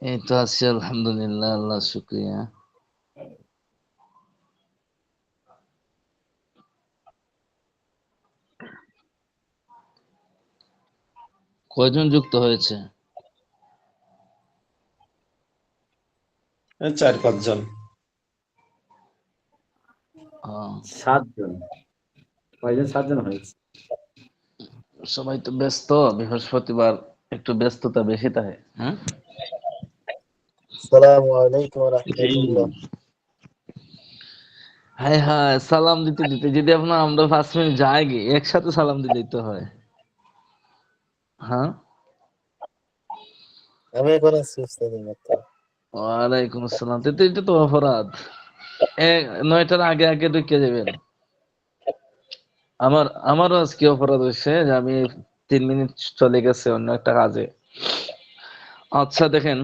এই তো আছি আলহামদুলিল্লাহ, আল্লাহ শুক্রিয়া। কয়জন যুক্ত হয়েছে? 4-5 জন। 7 জন। কয়জন? 7 জন হয়েছে। সবাই তো ব্যস্ত, বৃহস্পতিবার একটু ব্যস্ততা বেশি থাকে। হ্যাঁ, আসসালামু আলাইকুম ওয়া রাহমাতুল্লাহ। হায় হায়, সালাম দিতে দিতে যদি আমরা 5 মিনিট যাই গে, একসাথে সালাম দিলেই তো হয়। হ্যাঁ, আমি এখন আছি উস্তাদের মতো। ওয়ালাইকুম আসসালাম। এটা তো অপরাধ। 9টার আগে আগে ঢুকে যাবেন। আমারও আজকে অপরাধ হয়েছে যে আমি 3 মিনিট চলে গেছে অন্য একটা কাজে। আচ্ছা দেখেন,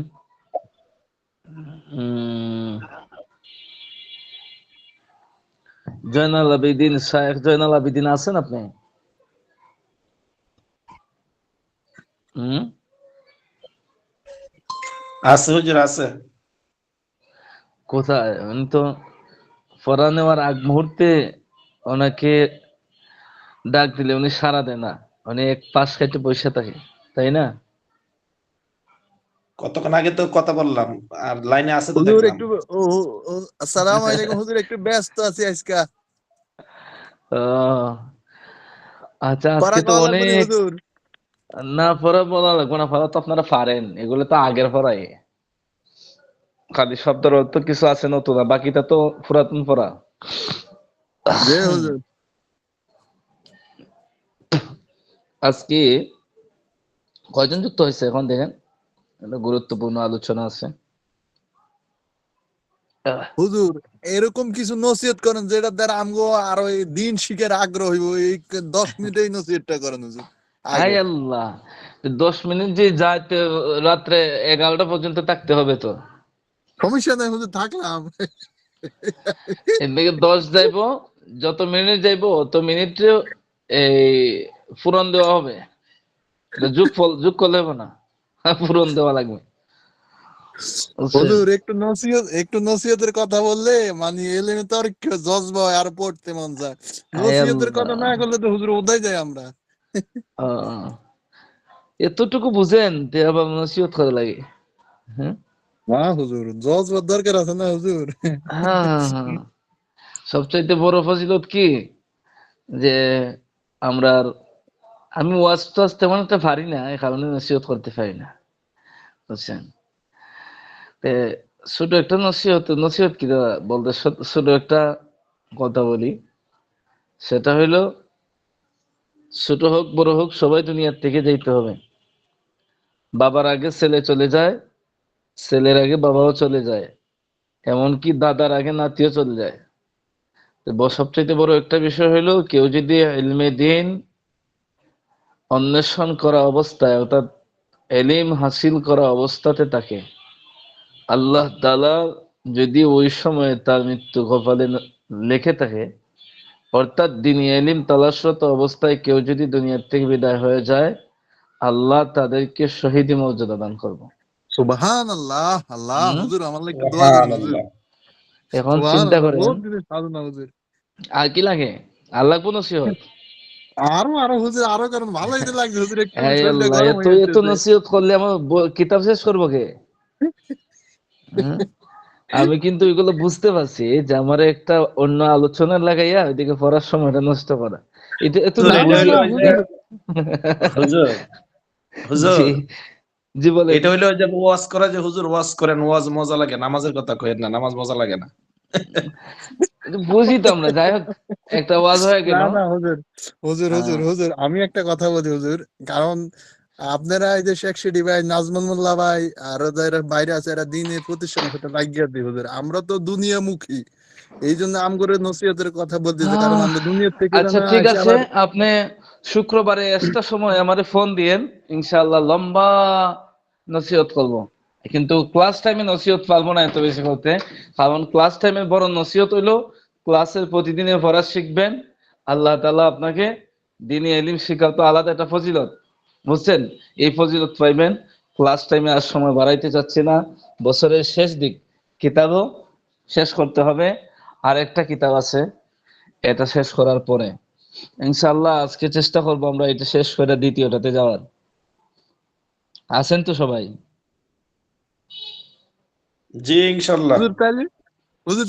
জয়নাল আবেদিন, শায়েখ জয়নাল আবেদিন আছেন আপনি? আছে হুজুর, আছে। কোথায়? উনি তো পড়া নেওয়ার আগ মুহূর্তে ওনাকে ডাক দিলে উনি সাড়া দেয় না, উনি এক পাশ কেটে বসে থাকে, তাই না? কতক্ষণ আগে তো কথা বললাম, আর লাইনে আছে তো হুজুর দেখলাম। একটু আসসালামু আলাইকুম হুজুর, একটু ব্যস্ত আছি আজকে। আচ্ছা, পড়া আজকে তো কওয়া লাগবে নি অনেক হুজুর? না, পড়া বলা লাগবে না, পড়া তো আপনারা পারেন, এগুলো তো আগের পড়াই। খালি শব্দের অর্থ কিছু আছে নতুন, আর বাকিটা তো পুরাতন পড়া। জি হুজুর। আজকে কয়জন যুক্ত হয়েছে এখন দেখেন, একটা গুরুত্বপূর্ণ আলোচনা আছে। হুজুর এরকম কিছু নসিহত করেন যেটা দ্বারা আমগো আরো এই দিন শিখের আগ্রহ হইব। এই 10 মিনিটেই নসিহতটা করেন হুজুর। হাই আল্লাহ, 10 মিনিট যে যাইতে রাত্রে 11টা পর্যন্ত থাকতে হবে তো। সমস্যা নাই হুজুর, থাকলাম। এদিকে 10 যাইবো, যত মিনিট যাইবো অত মিনিট এই পূরণ দেওয়া হবে। যোগ করলে হবে না, পূরণ দেওয়া লাগবে। হুজুর একটু নসিহতের কথা বললে মানে এলেনে তো আর জজবা হয়, আর পড়তে মন যায়। হায় নসিহতের কথা না আল্লাহ, করলে তো হুজুর ওদাই যায় আমরা। এতটুকু বুঝেন যে আবার নসিহত করা লাগে। হ্যাঁ না হুজুর, জজবার দরকার আছে না হুজুর। হ্যাঁ হ্যাঁ, সবচাইতে বড় ফজিলত কি যে আমরা, আমি ওয়াজ টাজ তেমন একটা পারি না, এই কারণে নসিহত করতে পারি না, বুঝছেন? ছোট একটা নসিহত কি দাদা বলতে, ছোট একটা কথা বলি। সেটা হইলো, ছোট হোক বড় হোক সবাই দুনিয়ার থেকে যাইতে হবে। বাবার আগে ছেলে চলে যায়, ছেলের আগে বাবাও চলে যায়, এমনকি দাদার আগে নাতিও চলে যায়। সবচেয়ে বড় একটা বিষয় হইলো, কেউ যদি ইলমে দ্বীন অন্বেষণ করা অবস্থায়, অর্থাৎ এলিম হাসিল করা অবস্থাতে থাকে, আল্লাহ তাআলা যদি ওই সময়ে তার মৃত্যু কপালে লিখে থাকে, অর্থাৎ দ্বীনি ইলম তালাশরত অবস্থায় কেউ যদি দুনিয়ার থেকে বিদায় হয়ে যায়, আল্লাহ তাদেরকে শহীদি মর্যাদা দান করব। সুবহানাল্লাহ। আল্লাহ হুম? হুজুর আমার লাগি একটু দোয়া করেন হুজুর। এখন চিন্তা সুবহানাল্লাহ, করেন, বহুত দিনের সাধনা হুজুর। আর কি লাগে? আল্লাহ কোন নসিহত? আরো হুজুর আরো করেন, ভালোই তো লাগছে হুজুর, একটু এই শরীরটা আল্লাহ, গরম এত হয়ে এত যাচ্ছে। নসিহত করলে আমার কিতাব শেষ করবো কে? হ্যাঁ? আমি কিন্তু এগুলো বুঝতে পারছি যে আমার একটা অন্য আলোচনা লাগাইয়া ওইদিকে পড়ার সময়টা নষ্ট করা, এটা এত হুজুর, এটা বুঝি। হইলো ওই যে হুজুর, হুজুর, জি, জি বলেন। এটা হইলো ওই যে ওয়াজ করা, যে হুজুর ওয়াজ করেন, ওয়াজ মজা লাগে, নামাজের কথা কইেন না, নামাজ মজা লাগে না। এটা বুঝি তো আমরা, যাই হোক, একটা ওয়াজ হয়ে না গেল। না হুজুর, হুজুর হুজুর আহ, হুজুর আমি একটা কথা বলি হুজুর। কারণ আপনারা এই যে শেখ সিডি ভাই, নাজমুল মোল্লা ভাই আর যারা বাইরে আছে, এরা দিনের প্রতিষ্ঠানের সাথে লাগিয়ে দিই হুজুর। আমরা তো দুনিয়ামুখী, এই জন্য আমগরে নসিহতের কথা বলতেছে, কারণ আমরা দুনিয়ার থেকে আচ্ছা না ঠিক এসে আছে, আবার। আপনি শুক্রবারে একটা সময় আমারে ফোন দিয়েন, ইনশাআল্লাহ লম্বা নসিহত করব। কিন্তু ক্লাস টাইমে নসিহত পারবো না এত বেশি করতে, কারণ ক্লাস টাইমে বড় নসিহত হইলো ক্লাসের প্রতিদিনে পড়া শিখবেন, আল্লাহ তাআলা আপনাকে দ্বীনি ইলম শিক্ষা তো আলাদা একটা ফজিলত, বুঝছেন? এই ফজিলত পাইবেন। ক্লাস টাইমে আর সময় বাড়াইতে চাচ্ছি না, বছরের শেষ দিক, কিতাবও শেষ করতে হবে। আর একটা কিতাব আছে, এটা শেষ করার পরে ইনশাআল্লাহ আজকে চেষ্টা করবো আমরা এটা শেষ করে দ্বিতীয়টাতে যাওয়ার। আছেন তো সবাই? জি ইনশাল্লাহ। হুজুর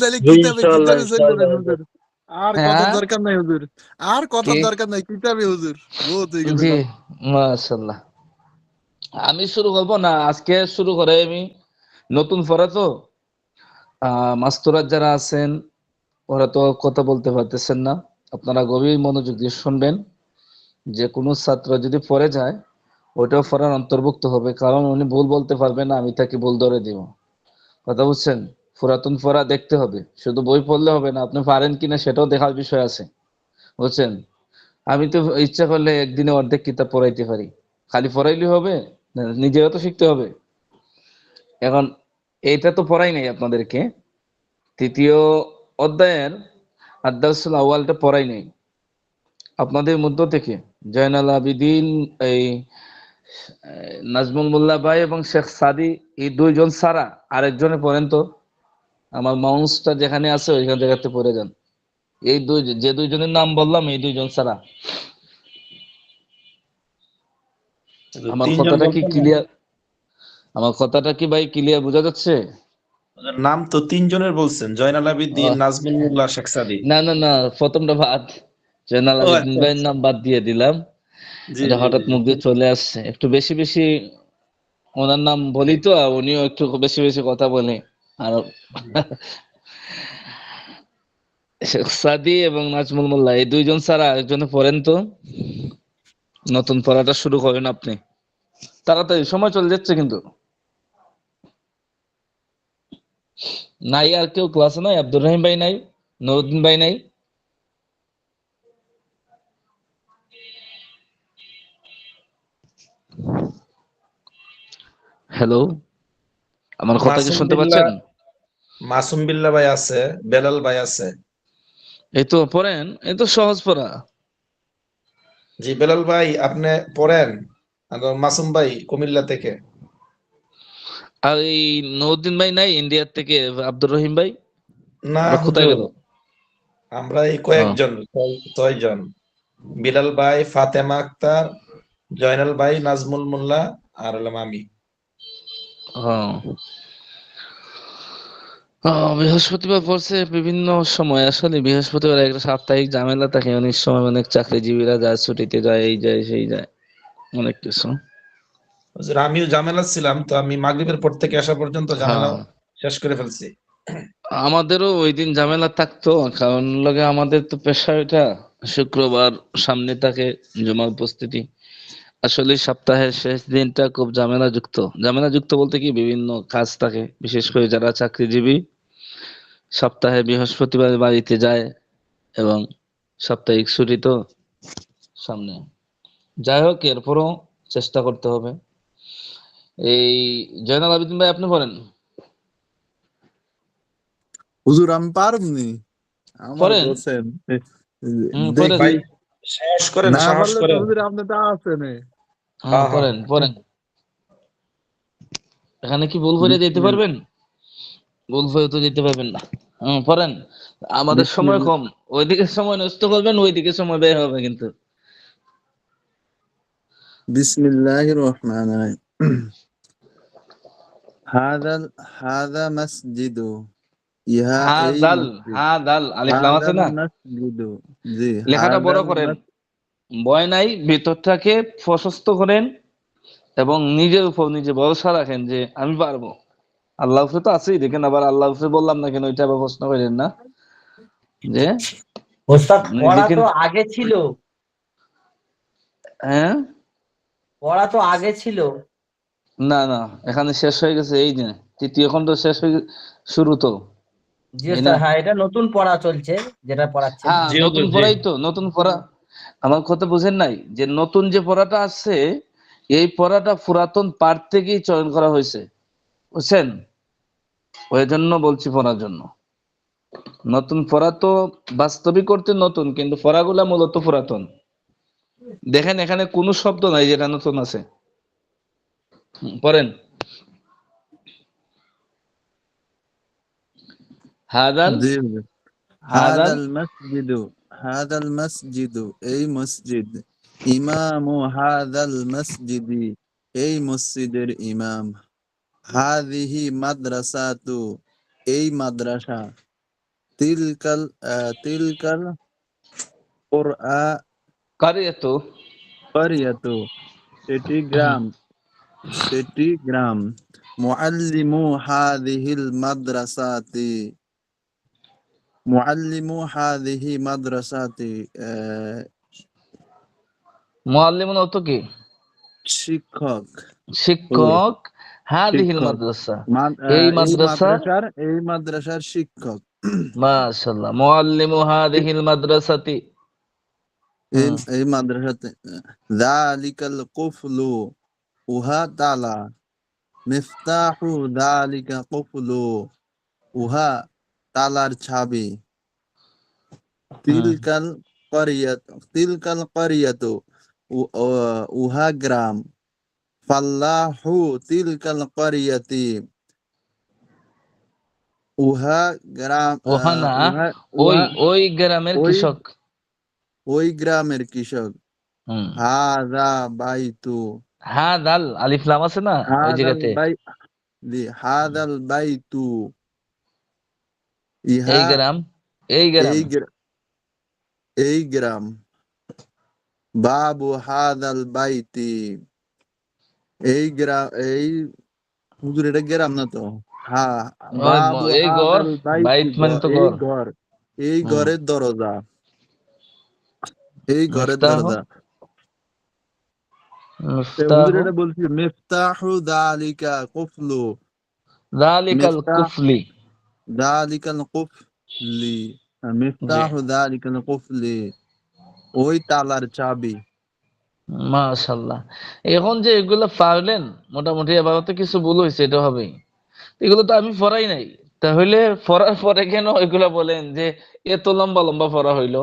তাহলে ইনশাআল্লাহ কিতাবে চলে ইনশাআল্লাহ যান হুজুর। আর কথার হ্যাঁ দরকার নাই হুজুর, আর কথার কি? দরকার নাই, কিতাবে হুজুর বহুত হয়ে গেছে জি, কথা। মাশাআল্লাহ। আমি শুরু করবো না, আজকে শুরু করে আমি, নতুন পড়া তো, মাস্তুরাত যারা আছেন ওরা তো কথা বলতে পারতেছেন না, আপনারা গভীর মনোযোগ দিয়ে শুনবেন। যে কোনো ছাত্র যদি পড়ে যায় ওইটাও পড়ার অন্তর্ভুক্ত হবে, কারণ উনি ভুল বলতে পারবে না, আমি তাকে ভুল ধরে দিব। কথা বুঝছেন? পুরাতন পড়া দেখতে হবে, শুধু বই পড়লে হবে না, আপনি পারেন কিনা সেটাও দেখার বিষয় আছে, বুঝছেন? আমি তো ইচ্ছা করলে একদিনে অর্ধেক কিতাব পড়াইতে পারি, খালি পড়াইলে হবে না, নিজেও তো শিখতে হবে। এখন এইটা তো পড়াই নাই আপনাদেরকে, তৃতীয় অধ্যায়ের আদাসুল আউয়ালটা পড়াই নাই আপনাদের মধ্য থেকে। জয়নাল আবিদিন, এই নাজমুল মোল্লা ভাই এবং শেখ সাদি, এই দুইজন ছাড়া আরেকজনে পড়েন তো, আমার মাউসটা যেখানে আছে ওইখান জায়গাতে পড়ে যান। এই যে দুইজনের নাম বললাম, এই দুইজন ছাড়া। আমার তিনজন কথাটা কি বলতেন না? ক্লিয়ার? আমার কথাটা কি ভাই ক্লিয়ার বোঝা যাচ্ছে? নাম তো তিনজনের বলছেন, জয়নাল আবেদিন, আহ, নাজমুল মোল্লা, শেখ সাদি। না না না, প্রথমটা বাদ, জয়নাল ও আবেদিন আচ্ছা ভাইয়ের আচ্ছা। নাম বাদ দিয়ে দিলাম। জি এটা জি হঠাৎ জি। মুখ দিয়ে চলে আসছে, একটু বেশি বেশি ওনার নাম বলি তো, আর উনিও একটু বেশি বেশি কথা বলে। আর শেখ সাদি এবং নাজমুল মোল্লা এই দুইজন ছাড়া আরেকজনে পড়েন তো, নতুন পড়াটা শুরু করেন আপনি, তাড়াতাড়ি, সময় চলে যাচ্ছে কিন্তু। নাই আর কেউ ক্লাসে নাই? আব্দুর রহিম ভাই নাই? নুরুদ্দিন ভাই নাই? হ্যালো, আমার কথা কি মাসুম শুনতে বিল্লাহ, পাচ্ছেন? মাসুম বিল্লাহ ভাই আছে, বেলাল ভাই আছে। এই তো পড়েন, এই তো সহজ পড়া। জি বেলাল ভাই আপনি পড়েন। আর মাসুম ভাই কুমিল্লা থেকে। আর এই নুরুদ্দিন ভাই নাই ইন্ডিয়ার থেকে? আব্দুর রহিম ভাই না ওরা কোথায় হুজুর, গেল? আমরা এই ও, কয়েকজন, 6 জন। বিলাল ভাই, ফাতেমা আক্তার, জয়নাল ভাই, নাজমুল মোল্লা, আর হলাম আমি। ও, বৃহস্পতিবার পড়ছে বিভিন্ন সময়, আসলে বৃহস্পতিবার একটা সাপ্তাহিক ঝামেলা থাকে, অনেক সময় অনেক চাকরিজীবীরা যায়, ছুটিতে যায়, এই যায় সেই যায়, অনেক কিছু। হুজুর আমিও ঝামেলা ছিলাম, তো আমি মাগরিবের পর থেকে আসা পর্যন্ত ঝামেলা হ্যাঁ, শেষ করে ফেলছি। আমাদেরও ওই দিন ঝামেলা থাকতো, কারণ লাগে আমাদের তো পেশা এটা, শুক্রবার সামনে থাকে, জুমার উপস্থিতি। আসলে সপ্তাহের শেষ দিনটা খুব ঝামেলা যুক্ত। ঝামেলা যুক্ত বলতে কি, বিভিন্ন কাজ থাকে, বিশেষ করে যারা চাকরিজীবী সপ্তাহে বৃহস্পতিবার বাড়িতে যায়, এবং সাপ্তাহিক ছুটি তো সামনে। যাই হোক, এরপরও চেষ্টা করতে হবে। এই জয়নাল আবেদিন ভাই আপনি বলেন? হুজুর আমি পারবনি, আমার পড়েন, বলছেন পড়েন। দেখি। ভাই সাহস করেন, না সাহস পারলে তো করেন। হুজুর আপনি তা আছেন। হ্যাঁ হ্যাঁ। পড়েন পড়েন। এখানে কি ভুল করে দিতে বিসমিল পারবেন? ভুল করে তো দিতে পারবেন না। পড়েন, আমাদের সময় বিসমিল কম, ওইদিকে সময় নষ্ট করবেন, ওইদিকে সময় ব্যয় হবে কিন্তু। বিসমিল্লাহির রহমানির রহিম। হাদা হাদা মসজিদু, ইহা হা এই দাল, মসজিদ। হা দাল আলিফ লাম আছে হাদাল না, মসজিদু, জি লেখাটা বড় হাদাল করেন, ভয় নাই, ভিতরটাকে প্রশস্ত করেন, এবং নিজের উপর নিজে ভরসা রাখেন যে আমি পারবো। আল্লাহ উপরে তো আছেই, দেখেন, আবার আল্লাহ উপরে বললাম না কেন, ওইটা আবার প্রশ্ন করেন না যে ওস্তাদ পড়া নিজেকে। তো আগে ছিল, হ্যাঁ, পড়া তো আগে ছিল। না না, এখানে শেষ হয়ে গেছে, এই যে তৃতীয় খণ্ড শেষ হয়ে শুরু তো, জি এই না? ওস্তাদ, হ্যাঁ এটা নতুন পড়া চলছে, যেটা পড়াচ্ছেন। হ্যাঁ, জি নতুন হুজুর জি। পড়াই তো, নতুন পড়া। আমার কথা বুঝেন নাই, যে নতুন যে পড়াটা আছে, এই পড়াটা পুরাতন পাঠ থেকেই চয়ন করা হয়েছে, বুঝছেন? ওই জন্য বলছি পড়ার জন্য। নতুন পড়া তো বাস্তবিক করতে নতুন, কিন্তু পড়াগুলা মূলত পুরাতন। দেখেন এখানে কোনো শব্দ নাই যেটা নতুন আছে, পড়েন হাদাল জি হুজুর। হাদাল হাদাল মসজিদু এই মসজিদ, ইমামু হাদাল মসজিদি এই মসজিদের ইমাম, হাদিহি মাদ্রাসাতু এই মাদ্রাসা, তিলকাল তিলকাল কুরআ কারিয়াতু কারিয়াতু সেটি গ্রাম, মুআল্লিমু হাদিহিল মাদ্রাসাতি মুআল্লিমু হাদিহি মাদ্রাসাতি মুআল্লিমুন অর্থ কি? শিক্ষক, হুজুর, শিক্ষক। হাদিহিল শিক্ষক, মাদ্রাসা এই এই মাদ্রাসার। মাদ্রাসার শিক্ষক। মাশাআল্লাহ, মুআল্লিমু হাদিহিল মাদ্রাসাতি। এই হুম এই মাদ্রাসাতে যালিকাল কুফলু উহা তালা, মিফতাহু যালিকা কুফলু উহা তালার চাবি, হুম তিলকাল ক্বরিয়াতু উহা গ্রাম, ফাল্লাহু তিলকাল ক্বরিয়াতি উহা গ্রাম ওহানা উহা ওই উহা ওই গ্রামের ওই কৃষক। ওই গ্রামের কৃষক। হুম হাযা বাইতু হাদাল আলিফ লাম আছে না ওই হাদাল জায়গাতে। বাই হাদাল বাইতু এই ইহা গ্রাম এই গ্রাম এই এই গ্রাম, বাবু হাদাল বাইতি এই হুজুর এটা গ্রাম না তো। হ্যাঁ, বাবু এই ঘর, হাদাল বাইতি বাইত মানে তো এই ঘর। ঘর, এই হুম ঘরের দরজা, এই ঘরের মিফতাহ দরজা। মিফতাহ হুজুর এটা বলছি মিফতাহু যালিকা কুফলু, যালিকাল মিফতাহ কুফলি। যালিকাল কুফলি, জি মিফতাহু যালিকাল কুফলি ওই তালার চাবি। মাশাআল্লাহ। এখন যে এগুলো পারলেন মোটামুটি, এবার তো কিছু ভুল হয়েছে, এটা হবেই। এগুলো তো আমি পড়াই নাই, তাহলে পড়ার পরে কেন এগুলা বলেন যে এত লম্বা লম্বা পড়া হইলো?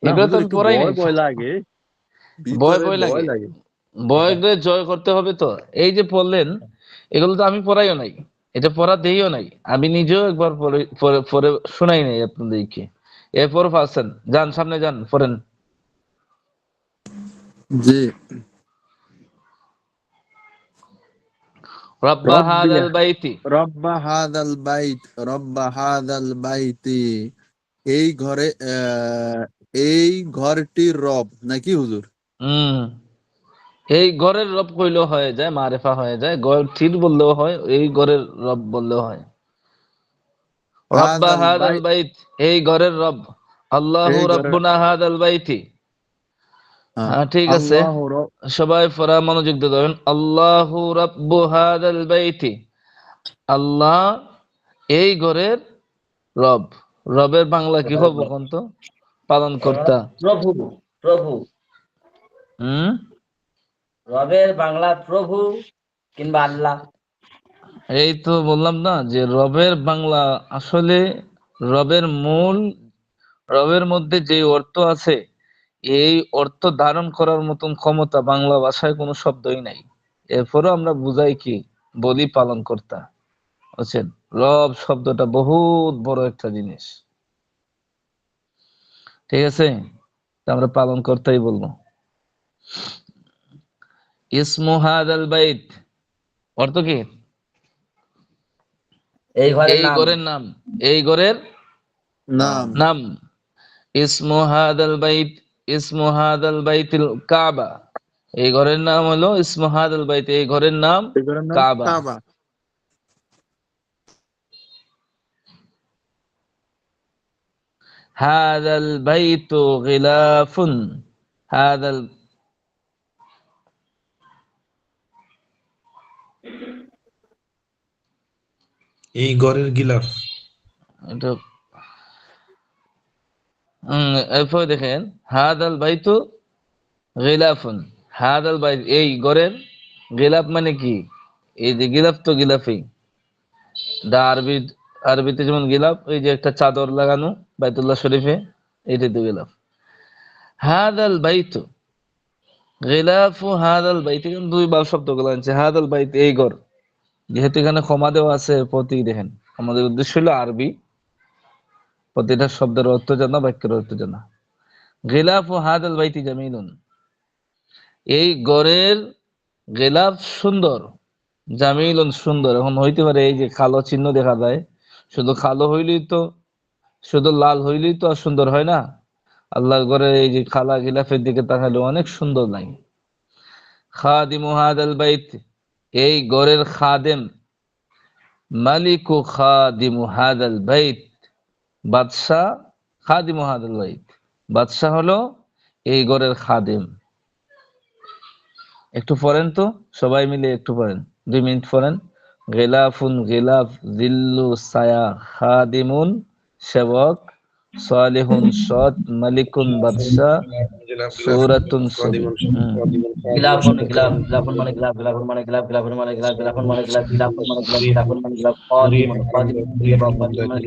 না এগুলো তো হুজুর আমি একটু পড়াই নাই। ভয় ভয় লাগে, ভয় ভিতরে ভয় ভয় লাগে, লাগে। ভয়কে জয় করতে হবে তো। এই যে পড়লেন, এগুলো তো আমি পড়াইও নাই, এটা পড়া দেইও নাই, আমি নিজেও একবার পড়ে পড়ে পড়ে শোনাই নাই আপনাদেরকে। এরপর পারছেন, যান সামনে যান, পড়েন। জি। রব্বা রব্বি হাদাল বাইতি। রব্বা হাদাল বাইত রব্বা হাদাল বাইতি এই ঘরে এই ঘরটির রব নাকি হুজুর? হম এই ঘরের রব কইলেও হয়ে যায়, মারেফা হয়ে যায়, ঘর ঠিক বললেও হয়, এই ঘরের রব বললেও হয়। রব্বা হাদাল হাদাল বাইত বাইত এই ঘরের রব। আল্লাহু এই ঘরের রাব্বুনা হাদাল বাইতি। হ্যাঁ, হ্যাঁ ঠিক আছে, আল্লাহ রব সবাই পড়া মনোযোগ দিয়ে ধরেন। আল্লাহু রাব্বু হাদাল বাইতি। আল্লাহ এই ঘরের রব। রবের বাংলা কি হবে কোন তো? পালন কর্তা। প্রভু, প্রভু, হুম রবের বাংলা প্রভু কিংবা আল্লাহ। এই তো বললাম না যে রবের বাংলা, আসলে রবের মূল, রবের মধ্যে যে অর্থ আছে, এই অর্থ ধারণ করার মতন ক্ষমতা বাংলা ভাষায় কোনো শব্দই নাই। এরপরও আমরা বুঝাই কি, বলি পালন কর্তা। বুঝছেন, রব শব্দটা বহুত বড় একটা জিনিস। ঠিক আছে, তা আমরা পালন কর্তাই বলবো। ইসমু হাদাল বাইত অর্থ কি? এই ঘরের এই নাম। ঘরের নাম, এই ঘরের নাম। নাম। ইসমু হাদাল বাইত, ইসমু হাদাল বাইতুল কাবা। এই ঘরের নাম হলো ইসমু হাদাল বাইত, এই ঘরের নাম এই ঘরের নাম কাবা। কাবা। হাদাল বাইতু গিলাফুন। হাদাল, এই ঘরের গিলাফ। এটা এরপর দেখেন, হাদাল বাইতু গিলাফুন। হাদাল বাইত এই ঘরের, গিলাফ মানে কি? এই যে গিলাফ তো গিলাফই, দা আরবি, আরবিতে যেমন গিলাফ, এই যে একটা চাদর লাগানো বাইতুল্লাহ শরীফে, এইটাই তো গিলাফ। হাদাল বাইতু গিলাফু হাদাল বাইত, এখানে দুইবার শব্দগুলো আনছে। হাদাল বাইত এই ঘর, যেহেতু এখানে ক্ষমা দেওয়া আছে প্রতীক দেখেন, আমাদের উদ্দেশ্য হলো আরবি প্রতিটা শব্দের অর্থ জানা, বাক্যের অর্থ জানা। গিলাফু হাদাল বাইতি জামিলুন, এই ঘরের গিলাফ সুন্দর, জামিলুন সুন্দর। এখন হইতে পারে এই যে কালো চিহ্ন দেখা যায়, শুধু কালো হইলেই তো, শুধু লাল হইলেই তো আর সুন্দর হয় না। আল্লাহর ঘরের এই যে খালা গিলাফের দিকে তাকালে অনেক সুন্দর লাগে। খাদিমু হাদাল বাইত, এই ঘরের খাদেম। মালিকু খাদিমু হাদাল বাইত, বাদশাহ। খাদিমু হাদাল বাইত, বাদশাহ হলো এই ঘরের খাদেম। একটু পড়েন তো, সবাই মিলে একটু পড়েন, 2 মিনিট পড়েন। গিলাফুন গিলাফ, জিল্লু ছায়া, খাদিমুন সেবক, সালিহুন সৎ, মালিকুন বাদশাহ, সূরাতুন ছবি। গিলাফুন গিলাফ, গিলাফুন মানে গিলাফ, গিলাফুন মানে গিলাফ, গিলাফুন মানে গিলাফ, গিলাফুন মানে গিলাফ, গিলাফুন মানে গিলাফ, গিলাফুন মানে গিলাফ, খাদিমুন, খাদিমুন সেবক, খাদিমুন মানে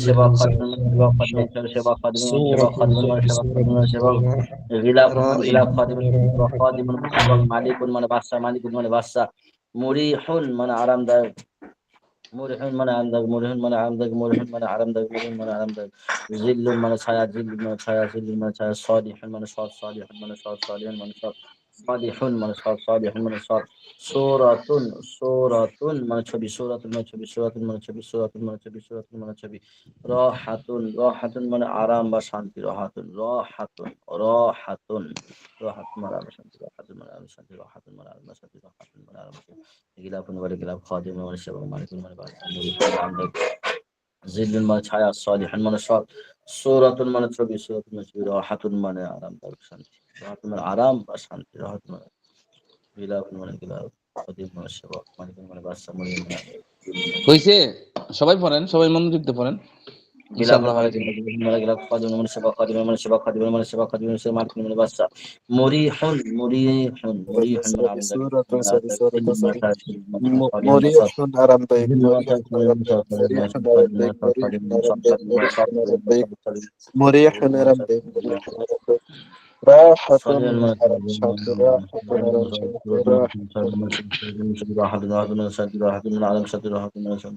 সেবক, খাদিমুন মানে সেবক, খাদিমুন মানে সেবক, খাদিমুন মানে সেবক, খাদিমুন মানে সেবক, খাদিমুন মানে সেবক, খাদিমুন মানে সেবক। গিলাফুন মানে গিলাফ, খাদিমুন মানে সেবক, খাদিমুন মানে সেবক, মালিকুন মানে বাদশা, মালিকুন মানে বাদশা, মুরিহুন মানে আরামদায়ক, মুরিহুন মানে আরামদায়ক, মুরিহুন মানে আরামদায়ক, মুরিহুন মানে আরামদায়ক, মুরিহুন মানে আরামদায়ক। জিল্লুন মানে ছায়া, জিল্লুন মানে ছায়া, জিল্লুন মানে ছায়া। সালিহুন মানে সৎ, সালিহুন মানে সৎ, সালিহুন মানে সৎ, সালিহুন মানে সৎ, সালিহুন মানে সৎ। সূরাতুন, সূরাতুন মানে ছবি, সূরাতুন মানে ছবি, সূরাতুন মানে ছবি, সূরাতুন মানে ছবি, সূরাতুন মানে ছবি। রাহাতুন, রাহাতুন মানে আরাম বা শান্তি, রাহাতুন, রাহাতুন, রাহাতুন, রাহাতুন মানে আরাম শান্তি, রাহাতুন মানে আরাম শান্তি, রাহাতুন মানে আরাম শান্তি, রাহাতুন মানে আরাম শান্তি। গিলাফুন মানে গিলাফ, খাদিম মানে সেবক, মালিকুন মানে বাদশা, মুরিহুন মানে আরামদায়ক, জিল্লুন মানে ছায়া, সালিহুন মানে সৎ, সূরাতুন মানে ছবি, সূরাতুন মানে ছবি, রাহাতুন মানে আরামদায়ক শান্তি, রাহাতুন মানে আরাম বা শান্তি, রাহাতুন মানে গিলাফুন মানে গিলাফ, খাদিম মানে সেবক, মালিকুন মানে বাদশা, মুরিহুন মানে হইছে? সবাই পড়েন, সবাই মনোযোগ দিয়ে পড়েন, গিলাফুন ইনশাআল্লাহ মানে হয়ে যাবে। গিলাফ, খাদিম মানে সেবক, খাদিম মানে সেবক, খাদিম মানে সেবক, খাদিম মানে সেবক, মালিকুন মানে বাদশা, মুরিহুন, মুরিহুন, মুরিহুন মানে আরামদায়ক, সুরাতুন মানে সরি আরামদায়ক, সুরাতুন জিল্লুন মানে সরি ছায়া, জিল্লুন মানে সৎ, সালিহুন মানে সৎ, মরিয়াহুন আরামদায়ক, জিল্লুন মানে ছায়া, মরিয়াহুন সালিহুন মানে আরামদায়ক, সৎ, সালিহুন মানে মরিয়াহুন সৎ, সালিহুন আরামদায়ক, মানে সৎ, সালিহুন মানে সৎ, সালিহুন মানে সৎ, মরিয়াহুন সালিহুন মানে আরামদায়ক, সৎ, সালিহুন মরিয়াহুন আরামদায়ক, মরিয়াহুন আরামদায়ক। রাহাতুন সালিহুন মানে আরাম শান্তি, রাহাতুন আরাম শান্তি, রাহাতুন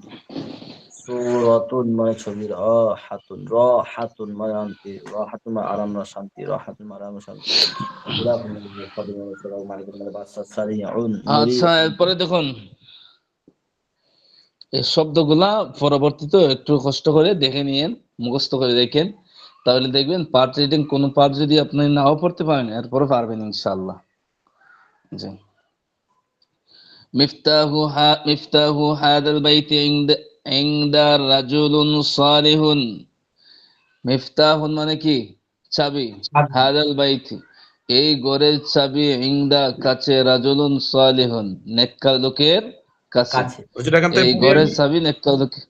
সূরাতুন মানে ছবি, রাহাতুন, রাহাতুন মানে শান্তি, রাহাতুন মানে আরাম না শান্তি, রাহাতুন মানে আরাম শান্তি। গিলাফুন মানে গিলাফ, খাদিম মানে সেবক, মালিকুন মানে বাদশা, সারিউন, আচ্ছা, মুরিহুন। এরপরে দেখুন এই শব্দগুলা পরবর্তীতে একটু কষ্ট করে দেখে নিয়েন, মুখস্থ করে দেখেন, তাহলে দেখবেন পার্ট রিডিং কোন পার্ট যদি আপনি নাও পড়তে পারেন এরপরে পারবেন ইনশাআল্লাহ। জি। মিফতাহু হাদাল বাইতি ইনদা রাজুলুন সালিহুন। মিফতাহুন মানে কি? চাবি। হাদাল বাইতি এই ঘরের চাবি, ইনদা কাছে, রাজুলুন সালিহুন নেককার লোকের কাছে। কাছে। হুজুর এখান থেকে এই পড়ি ঘরের আমি, চাবি নেককার লোকের।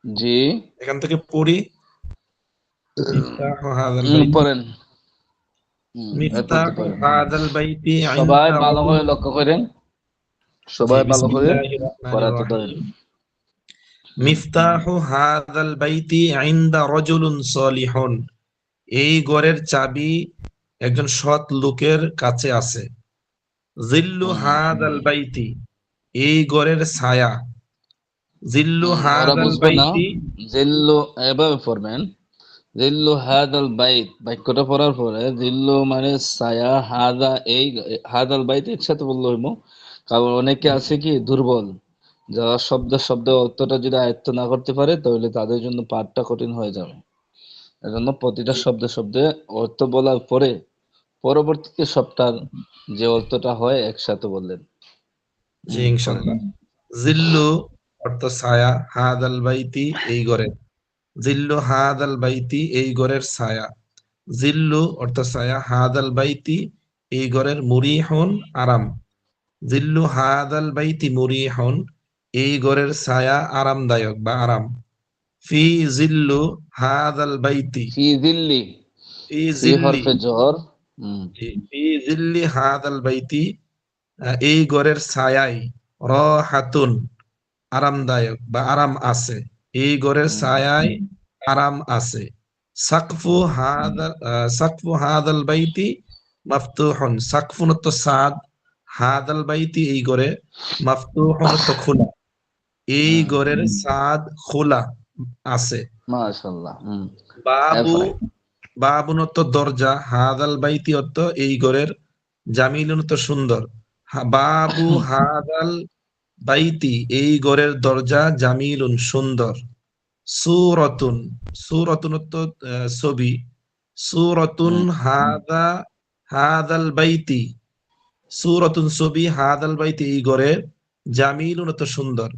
জি। এখান থেকে পড়ি। মিফতাহু হাযাল বাইত, পড়েন। এরপর মিফতাহু পড়েন। হাযাল বাইতি সবাই ইনদা ভালো রাজুল। করে লক্ষ্য করেন, জি, সবাই ভালো করে বিসমিল্লাহির রহমানির পড়াতে ধরেন। রহিম। মিফতাহু হাযাল বাইতি ইনদা রাজুলুন সালিহুন, এই ঘরের চাবি একজন সৎ লোকের কাছে আছে। জিল্লু হাদাল বাইতি, এই ঘরের ছায়া। জিল্লু ওরা হাদাল বুঝবে না। বাইতি, জিল্লু এভাবে পড়বেন, জিল্লু হাদাল বাইত, বাক্যটা পড়ার পরে জিল্লু মানে ছায়া, হাদা এই হাদাল বাইত একসাথে বললে হইব। কারণ অনেকে আছে কি দুর্বল, যারা শব্দ অর্থটা যদি আয়ত্ত না করতে পারে তাহলে তাদের জন্য পাঠটা কঠিন হয়ে যাবে। এজন্য প্রতিটা শব্দে অর্থ বলার পরে পরবর্তীতে সবটার যে অর্থটা হয় একসাথে বললেন। জি পড়েন। ইনশাআল্লাহ। জিল্লু অর্থ ছায়া, হাদাল বাইতি এই ঘরের, জিল্লু হাদাল বাইতি এই ঘরের ছায়া। জিল্লু অর্থ ছায়া, হাদাল বাইতি এই ঘরের, মুরিহুন আরাম। জিল্লু হাদাল বাইতি মুরিহুন, এই ঘরের ছায়া আরামদায়ক বা আরাম। ফি জিল্লু হাদাল বাইতি, ফি দিল্লি, ফি ফি জিল্লি, হরফে জহর। জি, ফি জিল্লি হাদাল বাইতি, এই ঘরের ছায়ায়, রাহাতুন আরামদায়ক বা আরাম আছে, এই ঘরের ছায়ায় আরাম আছে। সাকফু হাদাল বাইতি মাফতুহুন, সাকফুন তো সাদ, হাদাল বাইতি এই ঘরে, মাফতুহুন তো খোলা, এই ঘরের সাদ খোলা আছে। মাশাআল্লাহ। বাবু, এরপরে বাবুন তো দরজা, হাদাল বাইতি অর্থ এই ঘরের, জামিলুন তো সুন্দর। বাবু হাদাল বাইতি এই ঘরের দরজা, জামিলুন সুন্দর। সূরাতুন, সূরাতুন তো ছবি, সূরাতুন হাদা, হাদাল বাইতি, সূরাতুন ছবি, হাদাল বাইতি এই ঘরের, জামিলুন তো সুন্দর।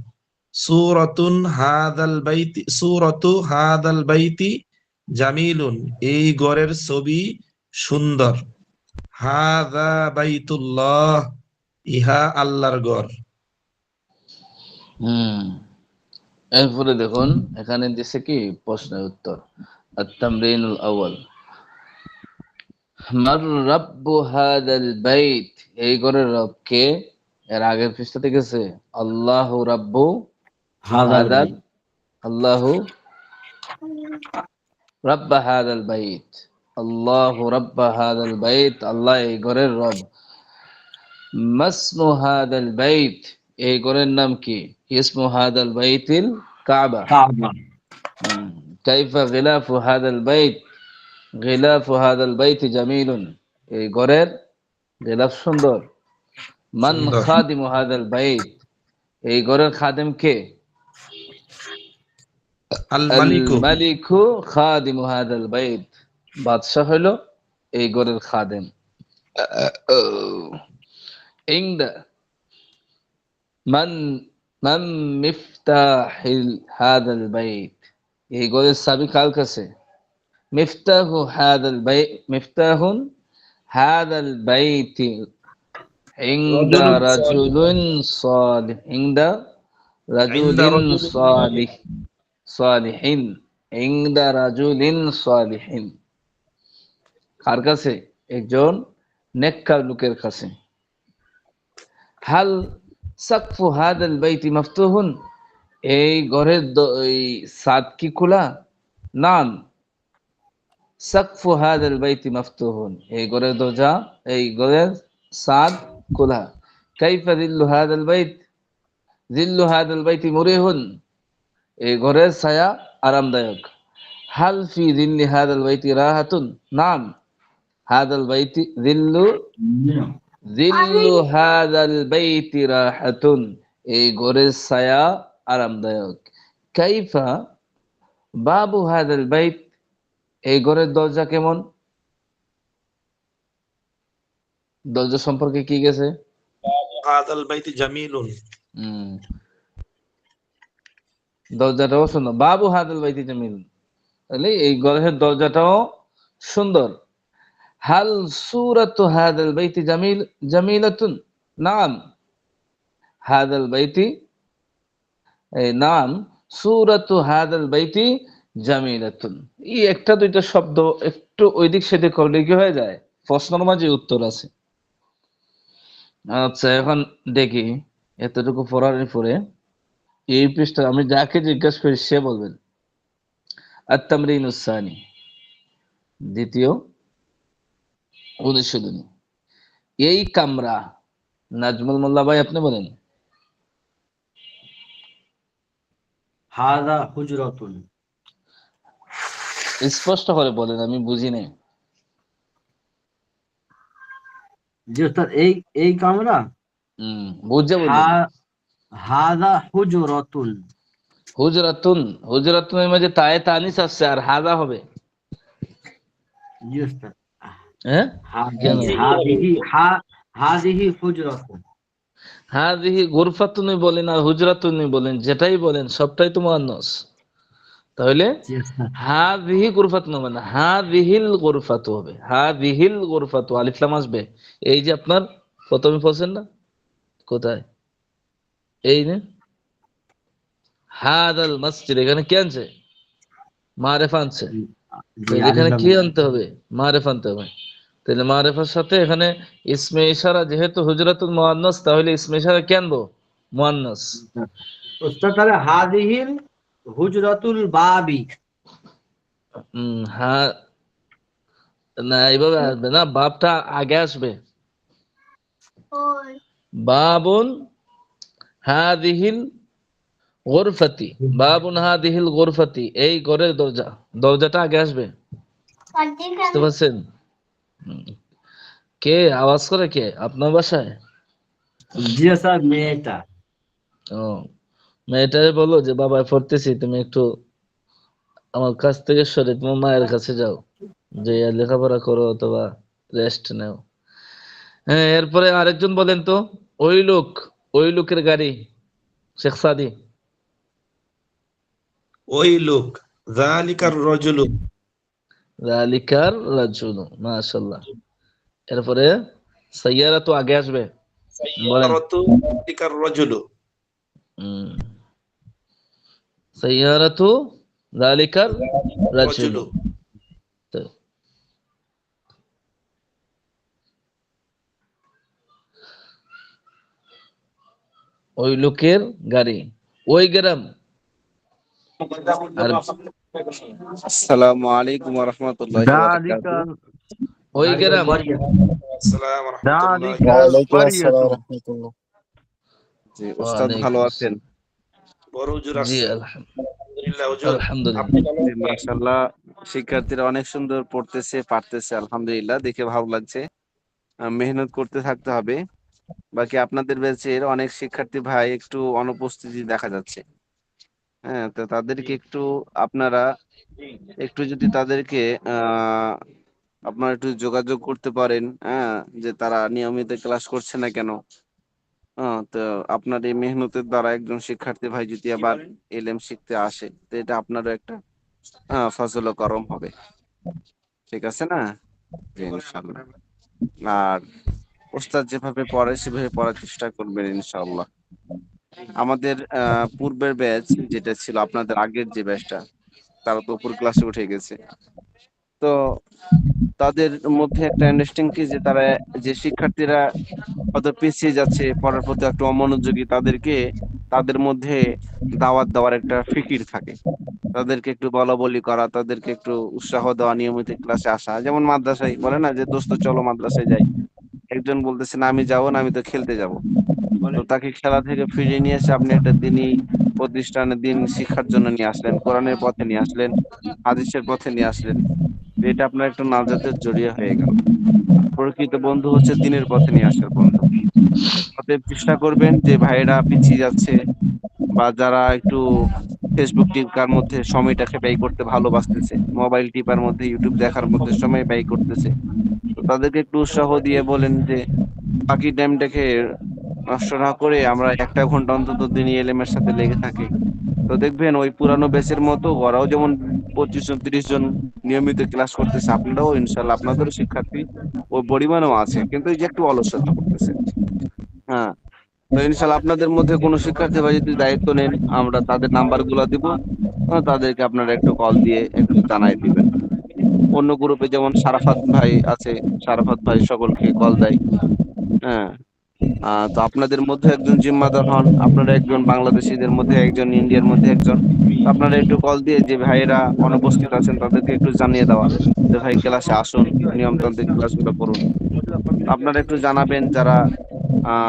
সূরাতুন হাদাল বাইতি, সূরাতু হাদাল বাইতি জামিলুন এই ঘরের ছবি সুন্দর। হাদা বাইতুল্লাহ, ইহা আল্লাহর ঘর। এরপরে দেখুন এখানে দিছে কি প্রশ্নের উত্তর। আত-তামরিনুল আউয়াল, মার রাব্বু হাদাল বাইত, এই ঘরের রব কে? এর আগের পৃষ্ঠাতে গেছে আল্লাহু রাব্বু হাদাল হাদাল, বাইত। আল্লাহু রাব্বা হাদাল বাইত, আল্লাহু রাব্বা হাদাল বাইত, আল্লাহ এই ঘরের রব। মাসমু হাদাল বাইত, এই ঘরের নাম কি? ইসমু হাদাল বাইতিল কাবা। কাবা। কাইফা গিলাফু হাদাল বাইত, গিলাফু হাদাল বাইতি জামিলুন, এই ঘরের গিলাফ সুন্দর। মান সুন্দর। খাদিমু হাদাল বাইত, এই ঘরের খাদেম কে? আল আল মালিকু, মালিকু খাদিমু হাদাল বাইত, বাদশাহ হলো এই ঘরের খাদেম। ইংদা মান মান মিফতাহিল হাদাল বাইত, এই ঘরের চাবি কার কাছে? মিফতাহু হাদাল বাইত, মিফতাহুন হাদাল বাইতি ইনদা রাজুলুন রাজুলিন সালিহ, ইনদা ইনদা রাজুলিন রাজুলিন সালিহ, সালিহ, সালিহিন, ইনদা রাজুলিন সালিহিন, কার কাছে? একজন নেককার লোকের কাছে। হাল সাকফু হাদাল বাইতি মাফতুহুন, এই ঘরের এই ছাদ কি খোলা? নাম সাকফু হাদাল বাইতি মাফতুহুন, এই ঘরের দরজা, এই ঘরের ছাদ খোলা। কাইফা জিল্লু হাদাল বাইত, জিল্লু হাদাল বাইতি মুরিহুন, এই ঘরের ছায়া আরামদায়ক। হাল ফি জিল্লি হাদাল বাইতি রাহাতুন, নাম হাদাল বাইতি জিল্লু, জিল্লু হাদাল বাইতি রাহাতুন, এই ঘরের ছায়া আরামদায়ক। কাইফা বাবু হাদাল বাইত, এই ঘরের দরজা কেমন? দরজা সম্পর্কে কি গেছে? হাদাল বাইতি জামিলুন, হম, দরজাটাও সুন্দর। বাবু হাদাল বাইতি জামিল, তাহলে এই ঘরের দরজাটাও সুন্দর। হাল সূরাতু হাদাল বাইতি জামিল, জামিলাতুন, নাম হাদাল বাইতি, এই নাম সূরাতু হাদাল বাইতি জামিলাতুন। এই একটা দুইটা শব্দ একটু ওইদিক সেদিক করলে কি হয়ে যায়? প্রশ্নের মাঝে উত্তর আছে। আচ্ছা, এখন দেখি এতটুকু পড়ার পরে এই পৃষ্ঠা আমি যাকে জিজ্ঞাসা করি সে বলবেন। আত-তামরিনুস সানি, দ্বিতীয় অনুশীলনী। এই কামরা, নাজমুল মোল্লা ভাই আপনি বলেন। হাদা হুজরাতুন, স্পষ্ট করে বলেন, আমি বুঝি নাই। জি ওস্তাদ, এই কামরা। বুঝে বলবেন। হাদা হুজরাতুন। হুজরাতুন, হুজরাতুনের মাঝে তায়ে তানিস আসছে আর হাদা হবে। জি ওস্তাদ, হ্যাঁ, কেন? হাদিহি হুজরাতুন। হাদিহি গুরফাতুনি বলেন আর হুজরাতুনি বলেন, যেটাই বলেন সবটাই তো মুআন্নাস। তাহলে জি ওস্তাদ, হাদিহি গুরফাতুন হবে না, হাদিহিল গুরফাতু হবে। হাদিহিল গুরফাতু, আলিফ লাম আসবে। এই যে আপনার প্রথমে পড়ছেন না, কোথায়? এই না, হাদাল মসজিদ, এখানে কি আনছে? মারেফা আনছে। জি তাহলে আলিফ এখানে লাম। কি আনতে হবে? মারেফা আনতে হবে। তাহলে মারেফার সাথে এখানে ইসমে ইশারা, যেহেতু হুজরাতুল মুআন্নাস, তাহলে ইসমে ইশারা কি আনবো? মুআন্নাস। ওস্তাদ তাহলে হাদিহিল হুজরাতুল বাবি। হা, না এইভাবে আসবে না, বাপটা আগে আসবে। বাবুন হাদিহিল গোরফাতি, বাবুন হাদিহিল গোরফাতি, এই ঘরের দরজা, দরজাটা আগে আসবে। বুঝতে পারছেন? হুম। কে আওয়াজ করে, কে আপনার বাসায়? জি স্যার, মেয়েটা। ও, মেয়েটারে বলো যে বাবা পড়তেছি, তুমি একটু আমার কাছ থেকে সরে তোমার মায়ের কাছে যাও, যে লেখাপড়া করো অথবা রেস্ট নাও। হ্যাঁ, এরপরে আরেকজন বলেন তো, ওই লোক, ওই লোকের গাড়ি, শেখ সাদি। ওই লোক, যালিকার রজুলু, যালিকার রাজুলু, মাশাআল্লাহ। এরপরে সাইয়ারা তো আগে আসবে, বলেন। সাইয়ারাতু, যালিকার রজুলু, হুম, সাইয়ারাতু যালিকার রাজুলু। রজুলু, তো ওই লোকের গাড়ি, ওই গ্রাম। আর আসসালামু আলাইকুম ওয়া রাহমাতুল্লাহি ওয়া বারাকাতুহু। ওই গ্রাম, আসসালামু রাহমাতুল্লাহি। ওয়ালাইকুম আসসালাম রাহমাতুল্লাহ। জি, উস্তাদ ভালো ওয়ালাইকুম আছেন? বড় হুজুর জি আসছেন। আলহামদুলিল্লাহ হুজুর। আলহামদুলিল্লাহ। জি, মাশাআল্লাহ, শিক্ষার্থীরা অনেক সুন্দর পড়তেছে, পারতেছে, আলহামদুলিল্লাহ, দেখে ভালো লাগছে। মেহনত করতে থাকতে হবে। বাকি আপনাদের ব্যাচের অনেক শিক্ষার্থী ভাই একটু অনুপস্থিতি দেখা যাচ্ছে। হ্যাঁ, তো তাদেরকে একটু আপনারা একটু যদি তাদেরকে আপনারা একটু যোগাযোগ করতে পারেন, হ্যাঁ, যে তারা নিয়মিত ক্লাস করছে না কেন। তো আপনার এই মেহনতের দ্বারা একজন শিক্ষার্থী ভাই যদি আবার এলএম শিখতে আসে, তো এটা আপনারও একটা ফজল ও করম হবে। ঠিক আছে না? জি, ইনশাআল্লাহ। আর ওস্তাদ যেভাবে পড়ায় সেভাবে পড়ার চেষ্টা করবেন ইনশাআল্লাহ। আমাদের পূর্বের ব্যাচ যেটা ছিল, আপনাদের আগের যে ব্যাচটা, তারা তো উপর ক্লাসে উঠে গেছে। তো তাদের মধ্যে একটা আন্ডারস্ট্যান্ডিং কি, যে তারা, যে শিক্ষার্থীরা হয়তো পিছিয়ে যাচ্ছে, পড়ার প্রতি একটু অমনোযোগী, তাদেরকে তাদের মধ্যে দাওয়াত দেওয়ার একটা ফিকির থাকে। তাদেরকে একটু বলা বলি করা, তাদেরকে একটু উৎসাহ দেওয়া, নিয়মিত ক্লাসে আসা। যেমন মাদ্রাসায় বলে না যে দোস্ত চলো মাদ্রাসায় যাই, একজন বলতেছে না আমি যাবো না, আমি তো খেলতে যাব। তো তাকে খেলা থেকে ফিরিয়ে নিয়ে এসে আপনি একটা দিনই প্রতিষ্ঠানে দিন শিক্ষার জন্য নিয়ে আসলেন, কোরআনের পথে নিয়ে আসলেন, হাদিসের পথে নিয়ে আসলেন। তো এটা আপনার একটা নাজাতের জড়িয়ে হয়ে গেল। প্রকৃত বন্ধু হচ্ছে দিনের পথে নিয়ে আসার বন্ধু। অতএব চেষ্টা করবেন যে ভাইয়েরা পিছিয়ে যাচ্ছে, বা যারা একটু ফেসবুক টিপার মধ্যে সময়টাকে ব্যয় করতে ভালোবাসতেছে, মোবাইল টিপার মধ্যে, ইউটিউব দেখার মধ্যে সময় ব্যয় করতেছে, তো তাদেরকে একটু উৎসাহ দিয়ে বলেন যে বাকি টাইমটাকে নষ্ট না করে আমরা 1 ঘন্টা অন্তত দিনই এলএম এর সাথে লেগে থাকি। তো দেখবেন ওই পুরানো ব্যাচের মতো ওরাও যেমন 25 জন 30 জন নিয়মিত ক্লাস করতেছে, আপনারাও ইনশাল্লাহ, আপনাদেরও শিক্ষার্থী ওই পরিমাণও আছে, কিন্তু এই যে একটু অলসতা করতেছে। হ্যাঁ, তো ইনশাল্লাহ আপনাদের মধ্যে কোনো শিক্ষার্থী ভাই যদি দায়িত্ব নেন, আমরা তাদের নাম্বার গুলা দিব, তাদেরকে আপনারা একটু কল দিয়ে একটু জানাই দিবেন। অন্য গ্রুপে যেমন সারাফাত ভাই আছে, সারাফাত ভাই সকলকে কল দেয়। হ্যাঁ, তো আপনাদের মধ্যে একজন জিম্মাদার হন, আপনারা একজন বাংলাদেশিদের মধ্যে একজন, ইন্ডিয়ার মধ্যে একজন। তো আপনারা একটু কল দিয়ে যে ভাইয়েরা অনুপস্থিত আছেন তাদেরকে একটু জানিয়ে দেওয়া যে ভাই ক্লাসে আসুন, নিয়মতান্ত্রিক ক্লাসগুলো করুন। আপনারা একটু জানাবেন যারা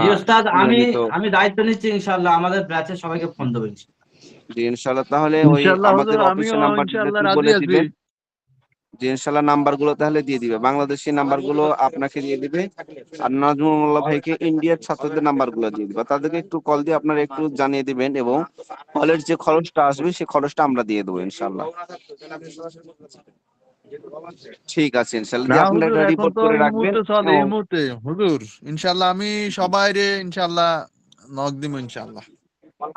জি ওস্তাদ, আমি নিয়মিত। আমি দায়িত্ব নিচ্ছি, ইনশাআল্লাহ আমাদের ব্যাচের সবাইকে ফোন দেবো ইনশাআল্লাহ। জি, ইনশাল্লাহ। তাহলে ওই ইনশাআল্লাহ আমাদের হুজুর, অফিসের আমিও নাম্বারটা ইনশাআল্লাহ একটু রাজি বলে আছি। দিবেন। যে ইনশাল্লাহ নাম্বার গুলো তাহলে দিয়ে দিবে, বাংলাদেশি নাম্বার গুলো আপনাকে দিয়ে দিবে, আর নাজমুল্লাহ ভাইকে ইন্ডিয়ার ছাত্রদের নাম্বার গুলো দিয়ে দিবে। তাদেরকে একটু কল দিয়ে আপনারা একটু জানিয়ে দিবেন, এবং হলের যে খরচটা আসবে সেই খরচটা আমরা দিয়ে দেবো ইনশাল্লাহ। ঠিক আছে ইনশাল্লাহ, না যে আপনারা হুজুর, একটা এখন রিপোর্ট তো করে এই রাখবেন। মুহূর্তে চলে, এবং এই মুহূর্তে হুজুর ইনশাআল্লাহ আমি সবাই রে ইনশাআল্লাহ নক দিব ইনশাআল্লাহ।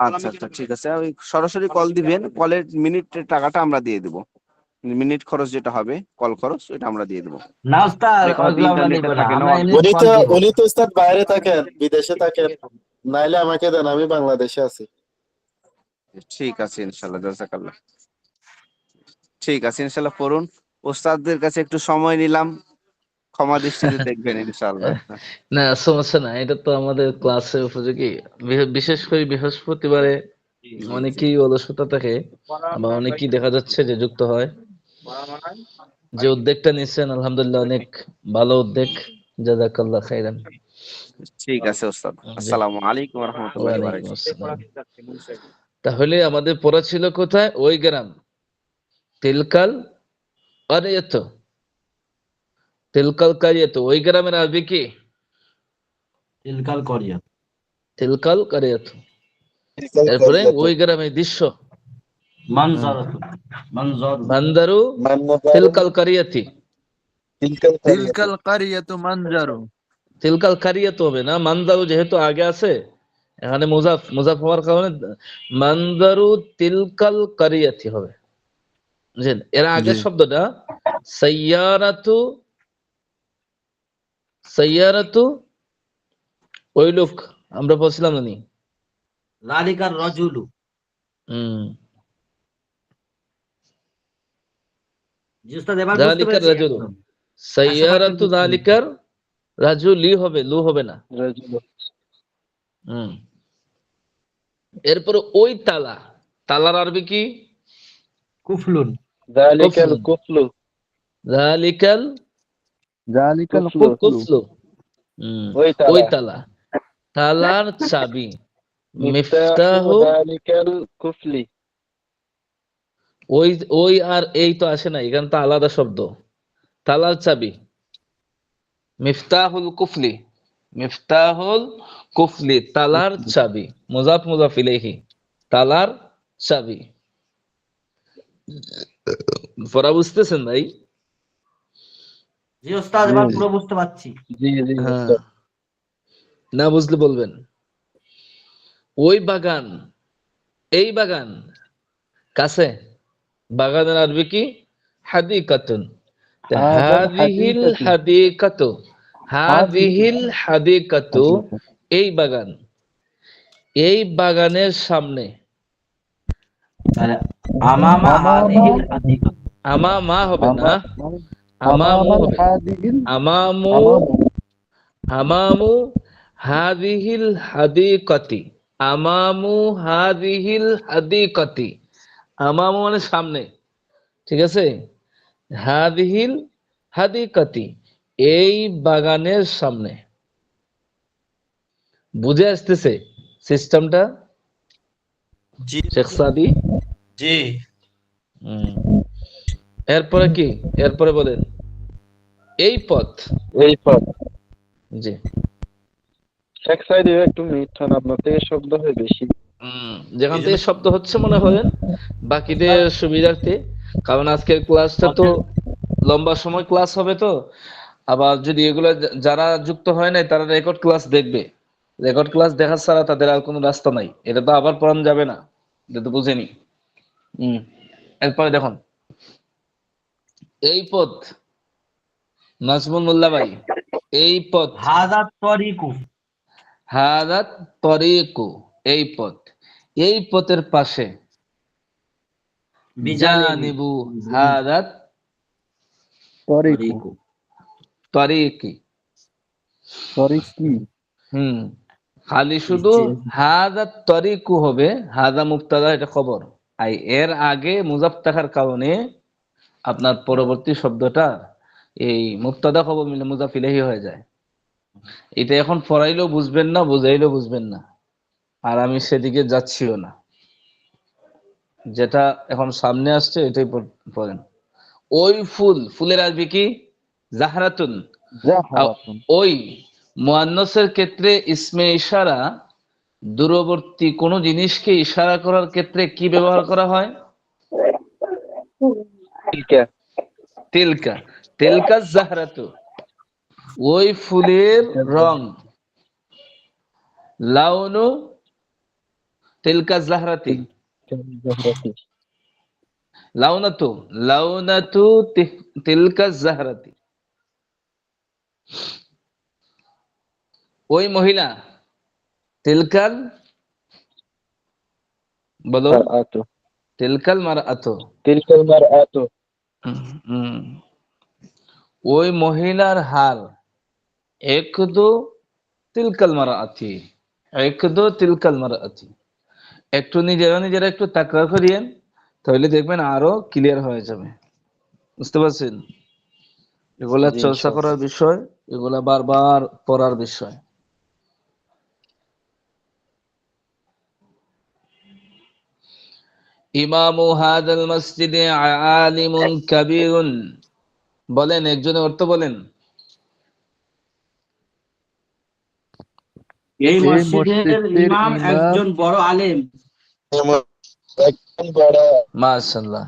আচ্ছা আচ্ছা, ঠিক আছে, ওই সরাসরি কল দিবেন, কলের মিনিটের টাকাটা আমরা দিয়ে দেবো। মিনিট খরচ যেটা হবে, কল খরচ, এটা আমরা দিয়ে দেবো। না ওস্তাদ, অনেক হয়তো ওইগুলো আমরা ইন্টারনেটে নিব না, থাকে না আমরা অল্প। এমনি কল দিব। উনি তো উস্তাদ বাইরে থাকেন, বিদেশে থাকেন, নাইলে আমাকে দেন, আমি বাংলাদেশে আছি। ঠিক আছে ইনশাল্লাহ, জাযাকাল্লাহ। ঠিক আছে ইনশাল্লাহ, পড়ুন। ওস্তাদদের কাছে একটু সময় নিলাম, ক্ষমা দৃষ্টিতে দেখবেন ইনশাল্লাহ। না, সমস্যা না, এটা তো আমাদের ক্লাসে উপযোগী। বিশেষ করে বৃহস্পতিবারে জি জি জি। অনেকেই অলসতা থাকে, বা অনেকেই দেখা যাচ্ছে যে যুক্ত হয়। যে উদ্যোগটা নিচ্ছেন আলহামদুলিল্লাহ অনেক ভালো উদ্যোগ, জাযাকাল্লাহ খাইরান। ঠিক আছে ওস্তাদ, জি, আসসালামু আলাইকুম ওয়া রাহমাতুল্লাহি ওয়া ওয়ালাইকুম বারাকাতুহু। আসসালাম। তাহলে আমাদের পড়া ছিল কোথায়? ওই গ্রাম, তিলকাল কারিয়াত, তিলকাল কারিয়াত, ওই গ্রামের আরবি কি? তিলকাল করিয়া, তিলকাল কারিয়াত। তিলকাল এরপরে কারিয়াতু ওই গ্রামের দৃশ্য, মানজারাতু, মানজারু, মানদারু মান্নাজারু তিলকাল কারিয়াতি, তিলকাল কারিয়াতু তিলকাল কারিয়াতু মানজারু। তিলকাল কারিয়াত হবে না, মানদারু যেহেতু আগে আছে এখানে মুজাফ, মুজাফ হওয়ার কারণে মানদারু তিলকাল কারিয়াতি হবে। বুঝলেন? এর আগের জি। শব্দটা সাইয়ারাতু, সাইয়ারাতু ওই লোক, আমরা বলছিলাম না নি? যালিকার রাজুলু, হুম, জি উস্তাদ এবার বুঝতে যালিকার পেরেছি রাজুলু, একদম, 100% সাইয়ারাতু বুঝতে পেরেছি। যালিকার রাজুলি হবে, লু হবে না। রাজুলু হুম, এরপরে ওই তালা, তালার আরবি কি? কুফলুন, যালিকাল কুফলুন, কুফলু যালিকাল জালিকাল কুফলু কুফলু। কুফলু। হুম, ওই ওই তালা তালা, তালার চাবি, মিফতাহু মিফতাহু, যালিকাল কুফলি ওই ওই আর এই তো আসে না, এখানে তো আলাদা শব্দ। তালার চাবি, মিফতাহুল কুফলি, মিফতাহুল কুফলি, তালার চাবি, মুজাফ মুজাফ ইলাইহি, তালার চাবি। পড়া বুঝতেছেন ভাই? জি উস্তাদ এবার পুরো বুঝতে পারছি। জি জি হ্যাঁ, উস্তাদ। না বুঝলে বলবেন। ওই বাগান, এই বাগান, কাছে, বাগানের আরবি কি? হাদিকাতুন। তা হাযাল হাদিহিল হাদিকাতু হাদিকাতু, হাদিহিল হাদিকাতু, এই বাগান, এই বাগানের সামনে, তাহলে আমামা হাদিহিল হাদিকা, আমামা হবে না, আমামু আমামাল হবে, হাদিহিল আমামু, আমামু হাদিহিল হাদিকাতি, আমামু হাদিহিল হাদিকাতি, আমামু মানে সামনে, ঠিক আছে? হাদিহিল হাদিকাতি, এই বাগানের সামনে। বুঝে আসতেছে সিস্টেমটা জি শেখ সাদি? জি। হুম, এরপরে কি? এরপরে বলেন এই পথ। এই পথ। জি, শেখ সাইদি একটু মিঠান আপনার থেকে শব্দ হয় বেশি। যেখান এই থেকে জন্য শব্দ হচ্ছে মনে করেন বাকিদের সুবিধার্থে, কারণ আজকের ক্লাসটা তো লম্বা সময় ক্লাস হবে, তো আবার যদি এগুলো যারা যুক্ত হয় নাই তারা রেকর্ড ক্লাস দেখবে, রেকর্ড ক্লাস দেখা ছাড়া তাদের আর কোনো রাস্তা নাই, এটা তো আবার পড়ানো যাবে না, এটা তো বুঝেনি। এরপরে দেখুন এই পথ, নাজমুল মোল্লা ভাই, এই পথ, হাযা তরিকু, হাদাত তরিকু, এই পথ, এই পথের পাশে, বিজানিবি, জানিবু হাদাত তরিকু তরিকু, তরিকি। তরিকি। খালি শুধু হাদাত তরিকু হবে, হাদা মুবতাদা, এটা খবর, আর এর আগে মুজাফ থাকার কারণে আপনার পরবর্তী শব্দটা এই মুবতাদা খবর মিলে মুজাফ ইলাইহি হয়ে যায়। এটা এখন পড়াইলেও বুঝবেন না, বুঝাইলেও বুঝবেন না, আর আমি সেদিকে যাচ্ছিও না, যেটা এখন সামনে আসছে এটাই পড়েন। ওই ফুল, ফুলের আরবি কি? জাহরাতুন। জাহরাতুন। ওই মুয়ান্নাসের ক্ষেত্রে ইসমে ইশারা দূরবর্তী কোন জিনিসকে ইশারা করার ক্ষেত্রে কি ব্যবহার করা হয়? তিলকা তিলকা, তিলকা জাহরাতু, ওই ফুলের রং, লাউনু তিলকা জাহরাতি, জাহরাতি লাউনাতু, লাউনাতু তিলকা জাহরাতি, ওই মহিলা, তিলকাল, বলো, মারআতু তিলকাল মারআতু, তিলকাল মারআতু হুম, ওই মহিলার হাল, একদু তিলকাল মারআতি, একদু তিলকাল মারআতি। একটু নিজেরা নিজেরা একটু তাকরার করিয়েন, তাহলে দেখবেন আরো ক্লিয়ার হয়ে যাবে, বুঝতে পারছেন? এগুলা জি, চর্চা ইনশাআল্লাহ। করার বিষয়, এগুলা বারবার পড়ার বিষয়। ইমামু হাদাল মসজিদে আলিমুন কাবীরুন, বলেন একজনের অর্থ বলেন। এই এই মসজিদের মসজিদের ইমাম ইমাম একজন বড় আলেম। মাশাআল্লাহ।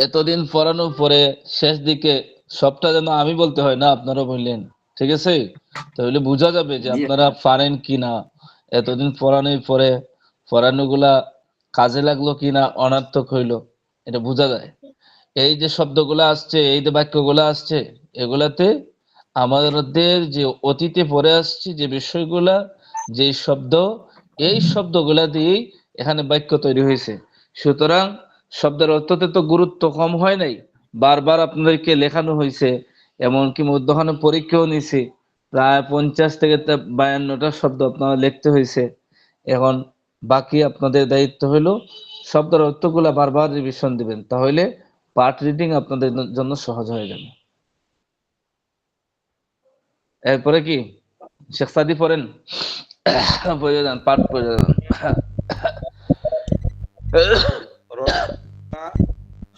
এতদিন পড়ানোর পরে শেষ দিকে সবটা যেন আমি বলতে হয় না, আপনারা বললেন, ঠিক আছে? তাহলে বোঝা যাবে যে জি আপনারা পারেন কিনা। এতদিন পড়ানোর পরে পড়ানোগুলা কাজে লাগলো কিনা, অনার্থক হইলো, এটা বোঝা যায়। এই যে শব্দগুলা আসছে, এই যে বাক্যগুলা আসছে, এগুলাতে আমাদের যে অতীতে পড়ে আসছে যে বিষয়গুলা, যে শব্দ, এই শব্দগুলা দিয়েই এখানে বাক্য তৈরি হয়েছে। সুতরাং শব্দের অর্থতে তো গুরুত্ব কম হয় নাই, বারবার আপনাদেরকে লেখানো হয়েছে, এমনকি মধ্যখানে পরীক্ষাও নিছে। প্রায় 50 থেকে 52টা শব্দ আপনারা লিখতে হয়েছে। এখন বাকি আপনাদের দায়িত্ব হলো শব্দের অর্থগুলা বারবার রিভিশন দিবেন, তাহলে পার্ট রিডিং আপনাদের জন্য সহজ হয়ে যাবে। এরপরে কি শেখ সাদি পড়েন, পড়ে যান, পাঠ পড়ে যান। রব্বা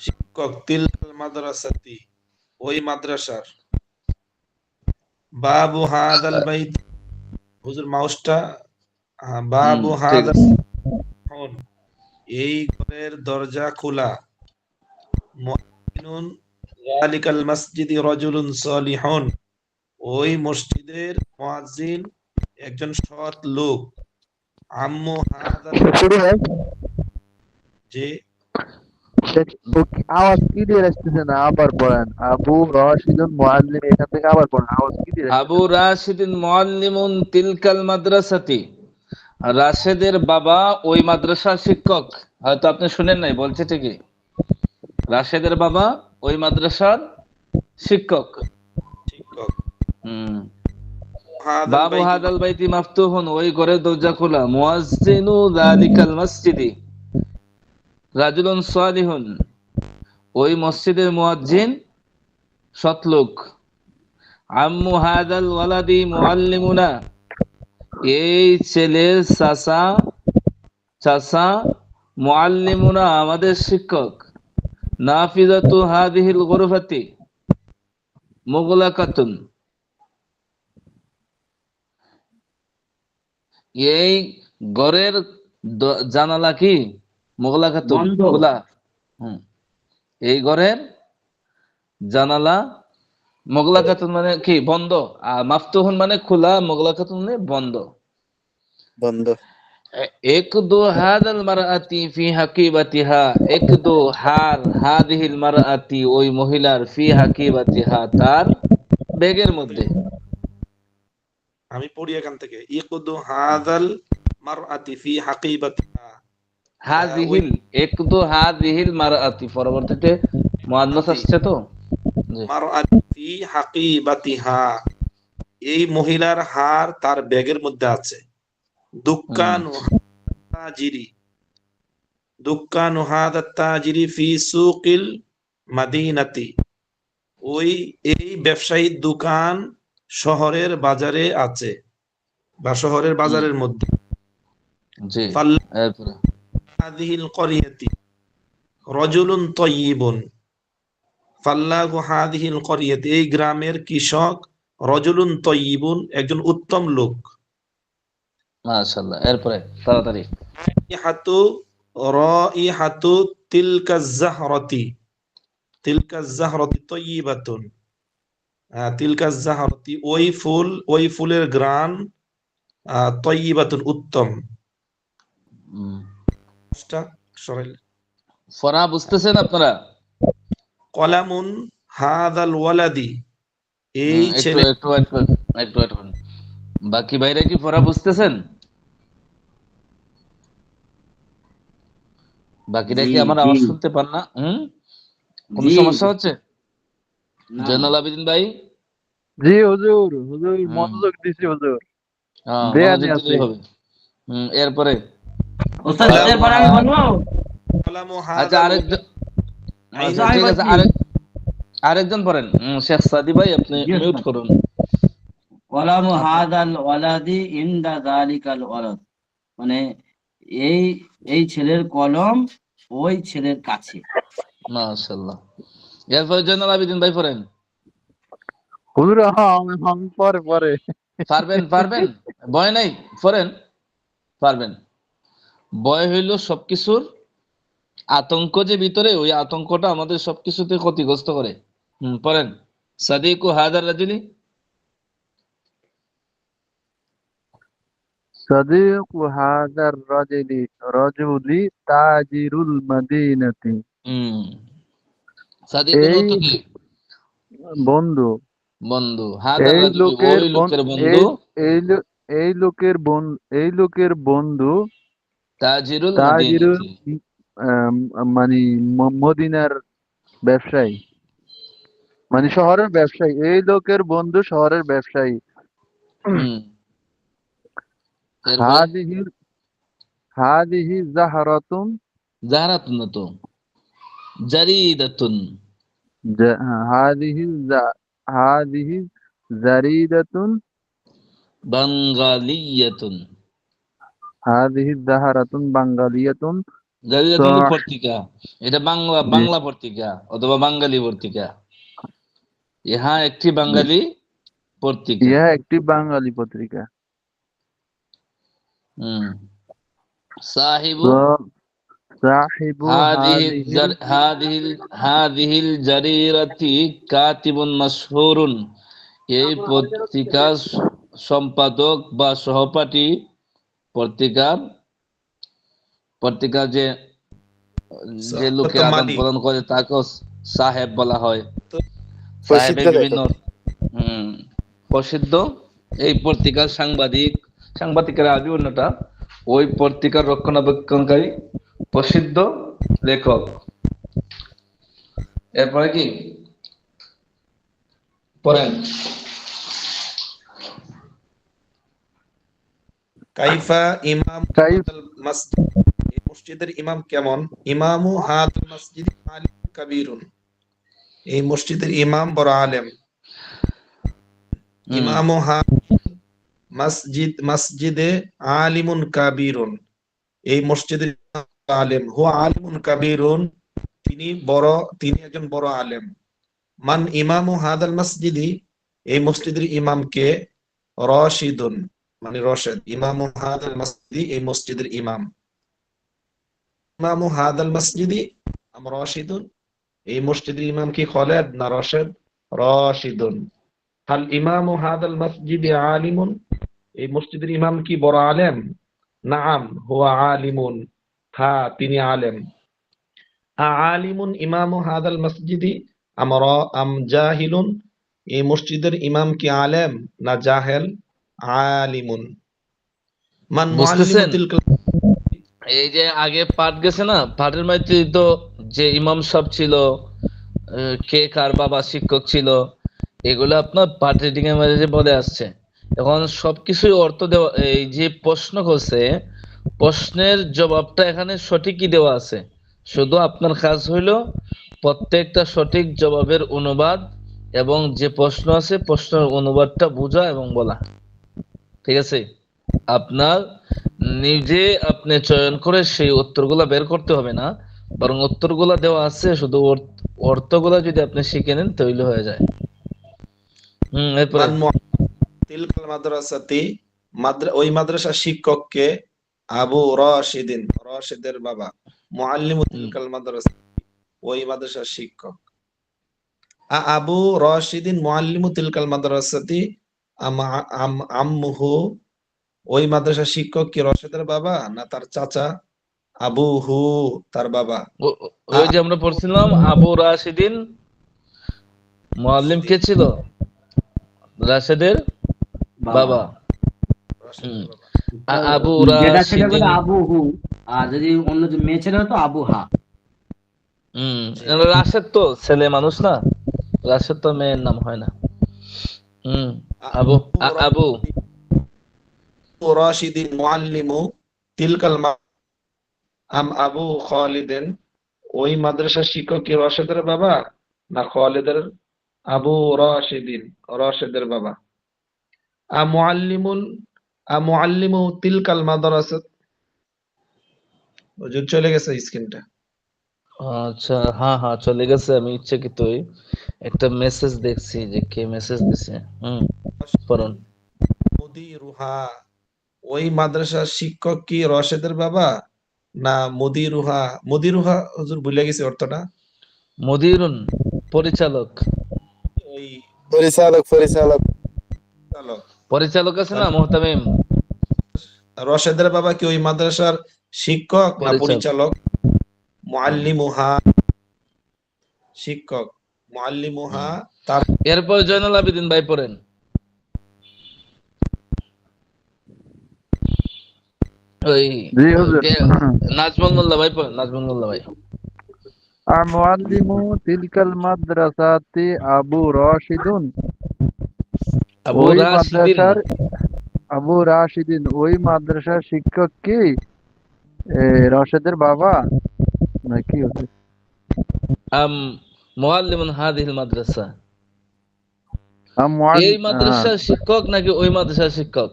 শিক্ষক তিলকাল মাদ্রাসাতি, ওই মাদ্রাসার। বাবু হাদাল বাইত, হুজুর মাউসটা, বাবু ঠিক হাদাল, আছে। এই ঘরের দরজা খোলা। মুআজ্জিনুন যালিকাল মসজিদি রাজুলুন সালিহুন, ওই মসজিদের মুয়াজ্জিন একজন সৎ লোক। আম্মু হাদাল, শুরু হয়। যে আওয়াজ ক্লিয়ার আসতেছে না, আবার পড়েন। আবু রশিদুল মুআল্লিম, এখান থেকে আবার পড়েন, আওয়াজ ক্লিয়ার আবু আসতেছে না। রাশিদিন মুআল্লিমুন তিলকাল মাদ্রাসাতি, রাশেদের বাবা ওই মাদ্রাসার শিক্ষক। হয়তো আপনি শুনেন নাই, বলছে ঠিকই, রাশেদের বাবা ওই মাদ্রাসার শিক্ষক। শিক্ষক। হুম। হাদাল বাবু বাইতি, হাদাল বাইতি মাফতুহুন, ওই ঘরের দরজা খোলা। মুয়াজ্জিনু যালিকাল মসজিদি রাজুলুন সালিহুন, ওই মসজিদের মুয়াজ্জিন সৎলোক। আম্মু হাদাল ওয়ালাদি মুআল্লিমুনা, এই ছেলের চাচা মুআল্লিমুনা, আমাদের শিক্ষক। নাফিজাতু হাদিহিল গুরফাতি মুগলাকাতুন, এই ঘরের জানালা কি মুগলাকাতুন, বন্ধ। খোলা। হুম। এই ঘরের জানালা মুগলাকাতুন মানে কি বন্ধ, আর মাফতুহুন মানে খোলা, মুগলাকাতুন মানে বন্ধ। বন্ধ। এক দো হাদাল মারআতি ফি হাকিবাতিহা, এক দো হাদিহিল মারআতি, ওই মহিলার, ফি হাকিবাতিহা, তার ব্যাগের মধ্যে। আমি পড়ি এখান থেকে। ইকদু হাদাল মারআতি ফি হাকিবাতিহা, ওই হাদিহিল, এক দো হাদিহিল মারআতি, পরবর্তীতে মুআন্নাস আসছে তো। জি। মারআতি ফি হাকিবাতিহা, এই মহিলার হার তার ব্যাগের মধ্যে আছে। দুক্কানু তাজিরি, দুক্কানু হাদা তাজিরি ফি সুকিল মাদিনাতি, এই ব্যবসায়ীর দোকান শহরের বাজারে আছে, বা শহরের বাজারের মধ্যে। জি। ফাল্লা এরপরে হাদিহিল করিয়াতি রাজুলুন তাইয়িবুন, ফাল্লাহু হাদিহিল করিয়াতি, এই গ্রামের কৃষক, রাজুলুন তাইয়িবুন, একজন উত্তম লোক। মাশাআল্লাহ। এরপরে তাড়াতাড়ি। রাইহাতু রাইহাতু তিলকাজ জাহরাতি, তিলকাজ জাহরাতি তাইয়িবাতুন, তিলকাজ জাহরাতি, ওই ফুলের ঘ্রাণ, তাইয়িবাতুন, উত্তম। সরাইল। ফরা বুঝতেছেন আপনারা? কলামুন হাদাল ওয়ালাদি, এই একটু ছেলে। একটু একটু একটু একটু বাকি বাইরে কি ফরা বুঝতেছেন? বাকিরা কি জি, আমার জি, আওয়াজ শুনতে পান না? কোন জি। সমস্যা হচ্ছে? না। জয়নাল আবেদিন ভাই, জি হুজুর, হুজুর হুম, মনোযোগ দিছি হুজুর, হ্যাঁ, ধ্যানে মনোযোগ আছে। দিলেই হবে। এরপরে ওস্তাদ কলামু এরপর আমি বলবো। কলামু আচ্ছা, হাদাল আরেক ওয়ালাদি আচ্ছা আমি ঠিক আছে, বলছি। আরেকজন পড়েন, শেখ সাদি ভাই আপনি জি মিউট ওস্তাদ। করুন। কলামু আপনার হাদাল ওয়ালাদি ইনদা যালিকাল ওয়ালাদ, মানে এই এই ছেলের কলম ওই ছেলের কাছে। মাশাআল্লাহ। এরপর জয়নুল আবেদিন ভাই পড়েন। হুজুর পরে পরে। পারবেন পারবেন, ভয় নাই, পড়েন, পারবেন। ভয় হইল সবকিছুর আতঙ্ক, যে ভিতরে ওই আতঙ্কটা আমাদের সবকিছুতে ক্ষতিগ্রস্ত করে। পড়েন। সাদিকু হাদার রাজুলি। صديق هذا رجل تاجر المدينة। হুম সাদিকুর এই অর্থ কি? বন্ধু, বন্ধু। হাদার এই রাজুলি লোকের ওই বন লোকের বন্ধু। এই এই লো- এই লোকের বন্ধু তাজিরুল তাজিরুল মদিনাতি। আম, মানে মদিনার ব্যবসায়ী, মানে শহরের ব্যবসায়ী। এই লোকের বন্ধু শহরের ব্যবসায়ী। হুম এরপরে হাদিহি হাদিহি জাহারাতুন জাহারাতুন তো জারিদাতুন। হাদিহি হাদিহি জারিদাতুন বাঙ্গালিয়াতুন। হাদিহি জাহারাতুন বাঙ্গালিয়াতুন। জারিদাতুন তো সহ পত্রিকা, এটা বাংলা, বাংলা পত্রিকা অথবা বাঙালি পত্রিকা। ইহা একটি বাঙালি পত্রিকা। ইহা একটি বাঙালি পত্রিকা। হুম সাহিবু স- সাহিবু হাদিহিল হাদিহিল জারিরাতি কাতিবুন মাশহুরুন। এই পত্রিকার সম্পাদক বা সহপাঠী, পত্রিকার পত্রিকা যে যে লোকে তো আদান মালিক প্রদান করে তাকেও সাহেব বলা হয়। প্রসিদ্ধ সাহেবের বিভিন্ন লেখক। হম প্রসিদ্ধ। এই পত্রিকার সাংবাদিকের আদি অন্যটা, ওই পত্রিকার রক্ষণাবেক্ষণকারী প্রসিদ্ধ লেখক। এরপরে কি পড়েন? কাইফা ইমাম কাইফ হাদাল মসজিদ, এই মসজিদের ইমাম কেমন? ইমামু হাদাল মসজিদ আলিম কাবীরুন, এই মসজিদের ইমাম বড় আলেম। হুম ইমামু মসজিদে আলিমুন কাবীরুন, এই মসজিদের ইমাম আলেম। হুয়া আলিমুন কাবীরুন, তিনি একজন বড় আলেম। মান ইমামু হাদাল মসজিদি, এই মসজিদের ইমাম কে? রশিদুন, মানে রশেদ। ইমামু হাদাল মসজিদি, এই মসজিদের ইমাম। ইমামু হাদাল মসজিদি আম রশিদুন, এই মসজিদের ইমাম কি খালেদ না রশেদ? রশিদুন। হাল ইমামু হাদাল মসজিদি আলিমুন, এই মসজিদের ইমাম কি বড় আলেম? নাআম হুয়া আলিমুন, হ্যাঁ তিনি আলেম। আলিমুন ইমামু হাদাল মসজিদি আম জাহিলুন, এই মসজিদের ইমাম কি আলেম না জাহেল? আলিমুন। মান মুআল্লিমু বুঝতেছেন? তিলকাল, এই যে আগে পাঠ গেছে না, পাঠের মধ্যে তো যে ইমাম সাহেব ছিল, কে কার বাবা শিক্ষক ছিল, এগুলো আপনার পাঠ রিডিং এর মধ্যে বলে আসছে। এখন সবকিছুই অর্থ দেওয়া, এই যে প্রশ্ন করছে, প্রশ্নের জবাবটা এখানে সঠিকই দেওয়া আছে। শুধু আপনার কাজ হইল প্রত্যেকটা সঠিক জবাবের অনুবাদ এবং যে প্রশ্ন আছে প্রশ্নের অনুবাদটা বোঝা এবং বলা। ঠিক আছে? আপনার নিজে আপনি চয়ন করে সেই উত্তরগুলা বের করতে হবে না, বরং উত্তরগুলা দেওয়া আছে, শুধু অর্থগুলা যদি আপনি শিখে নেন তাহলে হয়ে যায়। এরপরে মান তিলকাল মাদ্রাসাতি, ওই মাদ্রাসার শিক্ষককে? আবু রশিদিন, রশিদের বাবা। মুআল্লিমু হুম, তিলকাল মাদ্রাসা, ওই মাদ্রাসার শিক্ষক। আবু রশিদিন মুআল্লিমু তিলকাল মাদ্রাসাতি আম্মুহু, ওই মাদ্রাসার শিক্ষক কি রশিদের বাবা না তার চাচা? আবুহু, তার বাবা। ওই যে আমরা পড়ছিলাম আবু রাশিদিন মুআল্লিম কে রশিদিন, ছিল? রাশেদের বাবা। বাবা। হুম, রশিদের বাবা। আবু যেটা ছেলে বলে রাশিদিন। আবু হু, আর যদি অন্য যে মেয়ে ছেলে হতো আবু হা। হম রাশেদ তো ছেলে মানুষ না, রাশেদ তো মেয়ের নাম হয় না। হম আবু আবু রাশিদিন মুআল্লিমু তিলকাল আম আবু খালিদিন, ওই মাদ্রাসার শিক্ষক কি রশিদের বাবা না খালিদের আবু রাশিদিন, রাশেদের বাবা। মুআল্লিমু তিলকাল মাদ্রাসাত। হুজুর চলে গেছে স্ক্রিনটা। আচ্ছা, হ্যাঁ হ্যাঁ চলে গেছে। আমি ইচ্ছাকৃতই একটা মেসেজ দেখছি যে কে মেসেজ দিছে। পড়ুন। মুদিরুহা, ওই মাদ্রাসার শিক্ষক কি রশেদের বাবা না মুদিরুহা? মুদিরুহা হুজুর ভুলে গেছি অর্থটা। মুদিরুন পরিচালক। ওই পরিচালক পরিচালক চালক। পরিচালক আছে না মুহতামিম, রশেদের বাবা কি ওই মাদ্রাসার শিক্ষক না পরিচালক। পরিচালক? মুআল্লিমুহা শিক্ষক, মুআল্লিমুহা তার। এরপর জয়নুল আবেদিন ভাই পড়েন। ওই জি হুজুর। নাজমুল মোল্লা ভাই পড়েন, নাজমুল মোল্লা ভাই। আর মুআল্লিমু তিলকাল মাদ্রাসাতি আবু রাশিদুন, আবু ওই রাশিদিন। মাদ্রাসার আবু রাশিদিন, ওই মাদ্রাসার শিক্ষক কি রশেদের বাবা নাকি হুজুর? আম মুআল্লিমুন হাদিহিল মাদ্রাসা, মুআল্লিম, এই মাদ্রাসার শিক্ষক নাকি ওই মাদ্রাসার শিক্ষক?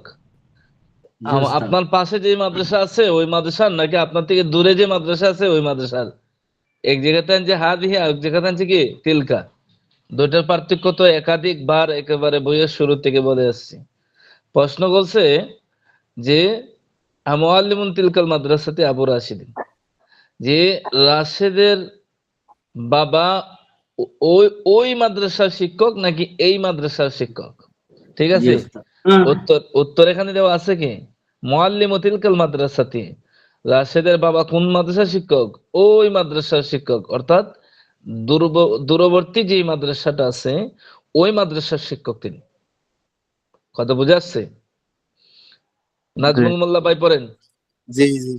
জি উস্তাদ। আপনার পাশে যে মাদ্রাসা আছে ওই মাদ্রাসার নাকি আপনার থেকে দূরে যে মাদ্রাসা আছে ওই মাদ্রাসার? এক জায়গাতে আনছে হাদিহি, আর এক জায়গাতে আনছে কি তিলকা। দুইটার পার্থক্য তো একাধিকবার একেবারে বইয়ের শুরু থেকে বলে আসছি। প্রশ্ন বলছে যে মুআল্লিমুন তিলকাল মাদ্রাসাতে আবু রাশিদিন, যে রাশেদের বাবা ওই ওই মাদ্রাসার শিক্ষক নাকি এই মাদ্রাসার শিক্ষক? ঠিক জি আছে, উস্তাদ। উত্তর এখানে দেওয়া আছে কি মুআল্লিমু তিলকাল মাদ্রাসাতে, রাশেদের বাবা কোন মাদ্রাসার শিক্ষক? ওই মাদ্রাসার শিক্ষক, অর্থাৎ দূরবর্তী যে মাদ্রাসাটা আছে ওই মাদ্রাসার শিক্ষক তিনি। কথা বুঝে আসছে? জি। নাজমুল মোল্লা ভাই পড়েন। জি জি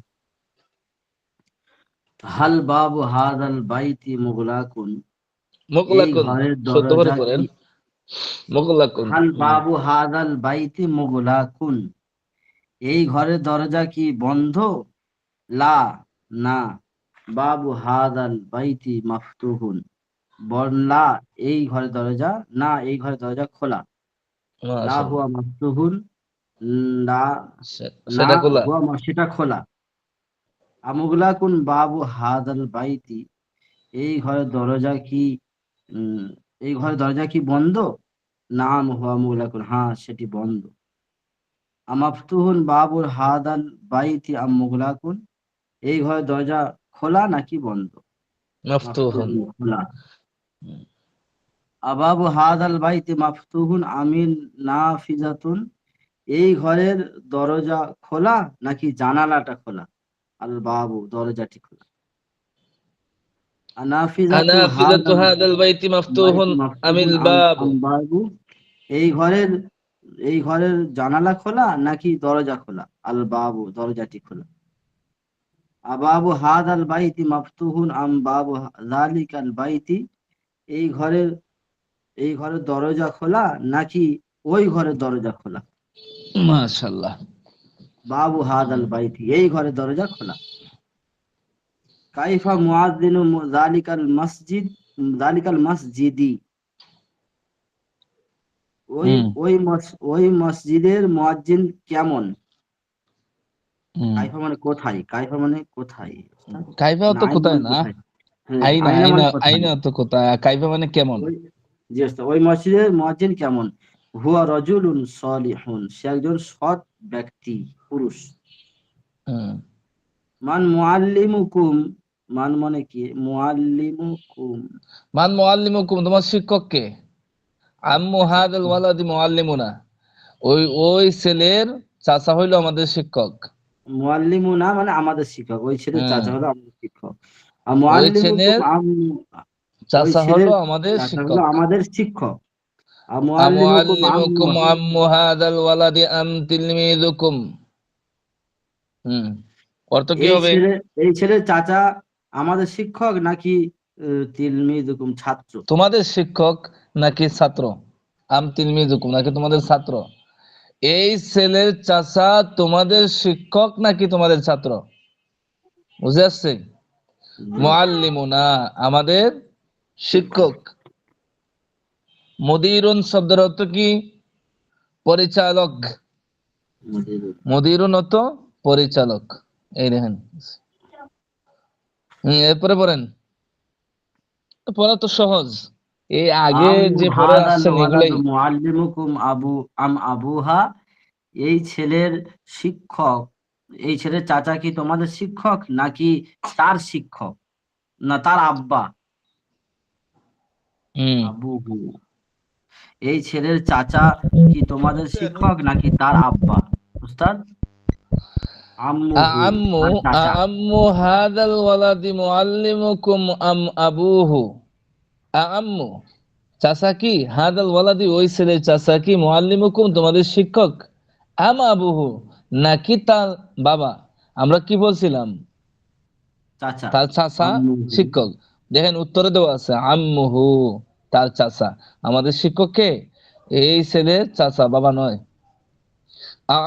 হাল বাবু হাদাল বাইতি মুগলাকুন, এই মুগলাকুন, ঘরের শুদ্ধ করে দরজা পড়েন। কি? মুগলাকুন। হাল বাবু হাদাল বাইতি মুগলাকুন, এই ঘরের দরজা কি বন্ধ? লা, না। বাবু হাদাল বাইতি মাফতুহুন, লা, এই ঘরের দরজা, না এই ঘরের দরজা খোলা। লা মাশাআল্লাহ, হুয়া মাফতুহুন, লা, না সেটা খোলা। হুয়া সেটা খোলা। আমুগলাকুন বাবু হাদাল বাইতি, এই ঘরের দরজা কি উম, এই ঘরের দরজা কি বন্ধ? নাম হুয়া মুগলাকুন, হ্যাঁ সেটি বন্ধ। আমাফতুহুন বাবুল হাদাল বাইতি আম মুগলাকুন, এই ঘরের দরজা খোলা নাকি বন্ধ? মাফতুহুন। মাফতুহুন, খোলা। আবাবু হাদাল বাইতি মাফতুহুন আমিন নাফিজাতুন, এই ঘরের দরজা খোলা নাকি জানালাটা খোলা? আল বাবু, দরজাটি খোলা। আনাফিজাতু আনাফিজাতু হাদাল হাদাল বাইতি মাফতুহুন বাইতি মাফতুহুন আমিল বাব। আম বাবু, এই ঘরের এই ঘরের জানালা খোলা নাকি দরজা খোলা? আল বাবু, দরজাটি খোলা। আবাবু হাদাল বাইতি মাফতুহুন আম বাবু যালিকাল বাইতি, এই ঘরের এই ঘরের দরজা খোলা নাকি ওই ঘরের দরজা খোলা? মাশাআল্লাহ। বাবু হাদাল বাইতি, এই ঘরের দরজা খোলা। কাইফা মুআযযিনু যালিকাল মসজিদি, ওই হুম ওই মসজিদের মুয়াজ্জিন কেমন? হুম। কাইফা মানে কোথায়, কাইফা মানে কোথায়? কাইফা না তো আইন কোথায় মানে না, কোথায়? হ্যাঁ, আইনা আইনা আইনা মানে কোথায়? আইনা তো কোথায়, কাইফা মানে কেমন। ওই জি ওস্তাদ, ওই মসজিদের মুয়াজ্জিন কেমন? হুয়া রাজুলুন সালিহুন, সে একজন সৎ ব্যক্তি, পুরুষ। হুম। মান মুআল্লিমুকুম, মান মানে কি? মুআল্লিমুকুম, মান মুআল্লিমুকুম, তোমার শিক্ষক কে? আম্মু আচ্ছা, হাদাল ওয়ালাদি মুআল্লিমুনা, ওই ছেলের চাচা হইলো আমাদের শিক্ষক। মুআল্লিমুনা মানে আমাদের শিক্ষক, ওই ছেলের হুম। চাচা হলো আমাদের শিক্ষক। আর ওই মুআল্লিমুকুম ছেলের ওই চাচা হলো ছেলের আমাদের চাচা হলো শিক্ষক। আমাদের শিক্ষক। আর মুআল্লিমুকুম আমুআল্লিমুকুম আম্মু হাদাল ওয়ালাদি আম তিলমিযুকুম। হুম, অর্থ কি হবে? এই ছেলের চাচা আমাদের শিক্ষক নাকি তিলমিযুকুম, ছাত্র? তোমাদের শিক্ষক নাকি ছাত্র? আম তিলমিযুকুম নাকি তোমাদের ছাত্র? এই ছেলের চাচা তোমাদের শিক্ষক নাকি তোমাদের ছাত্র? বুঝে আসছে? জি। মুআল্লিমুনা আমাদের শিক্ষক। মুদিরুন শব্দের অর্থ কি? পরিচালক। মুদিরুন অর্থ পরিচালক। এই দেখেন। এরপরে পড়েন, পড়া তো সহজ, এই আগে যে পড়ে হাদাল আসছেন এগুলাই। ওয়ালাদু মুআল্লিমুকুম আবুহা, এই ছেলের শিক্ষক, এই ছেলের চাচা কি তোমাদের শিক্ষক নাকি তার শিক্ষক, না তার আব্বা? আবুহু, এই ছেলের চাচা কি তোমাদের শিক্ষক নাকি তার আব্বা? উস্তাদ, আম্মুহু, আম্মু তার চাচা। আম্মু হাদাল ওয়ালাদি মুআল্লিমুকুম আবুহু। আম্মু চাচা কি, হাদাল ওয়ালাদি ওই ছেলের চাচা কি, মুআল্লিমুকুম তোমাদের শিক্ষক, আবুহু নাকি তার বাবা। আমরা কি বলছিলাম? চাচা। তার চাচা আম্মুহু, শিক্ষক। দেখেন উত্তরে দেওয়া আছে আম্মুহু, তার চাচা। আমাদের শিক্ষক কে? এই ছেলের চাচা, বাবা নয়।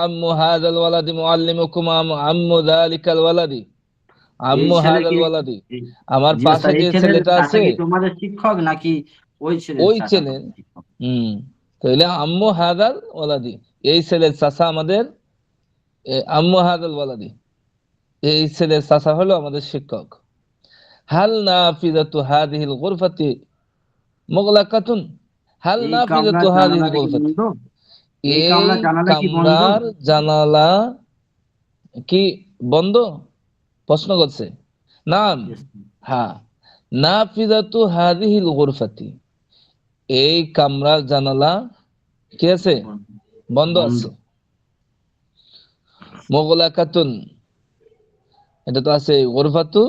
আম্মু হাদাল ওয়ালাদি মুআল্লিমুকুম আম্মু যালিকাল ওয়ালাদি। এই আম্মু ছেলে হাদাল কি, ওয়ালাদি, এই- আমার জি পাশে ওস্তাদ, এই যে ছেলের ছেলেটা চাচা আছে কি তোমাদের শিক্ষক নাকি ওই ছেলের ওই চাচা ছেলের। তোমাদের শিক্ষক? তাহলে আম্মু হাদাল ওয়ালাদি, এই ছেলের চাচা আমাদের, আম্মু হাদাল ওয়ালাদি, এই ছেলের চাচা হলো আমাদের শিক্ষক। হাল নাফিজাতু হাদিহিল গুরফাতি মুগলাকাতুন। হাল এই নাফিজাতু কামরার হাদিহিল জানালাটা কি গুরফাতি, বন্ধ? এই এই কামরার জানালা কি বন্ধ? কামরার জানালা কি বন্ধ? প্রশ্ন করছে। নাম, Yes, হ্যাঁ, নাফিজাতু হাদিহিল গুরফাতি, এই কামরার জানালা কি আছে? বন্ধ। বন্ধ বন্ধ। আছে। মুগলাকাতুন, এটা তো আছে গুরফাতু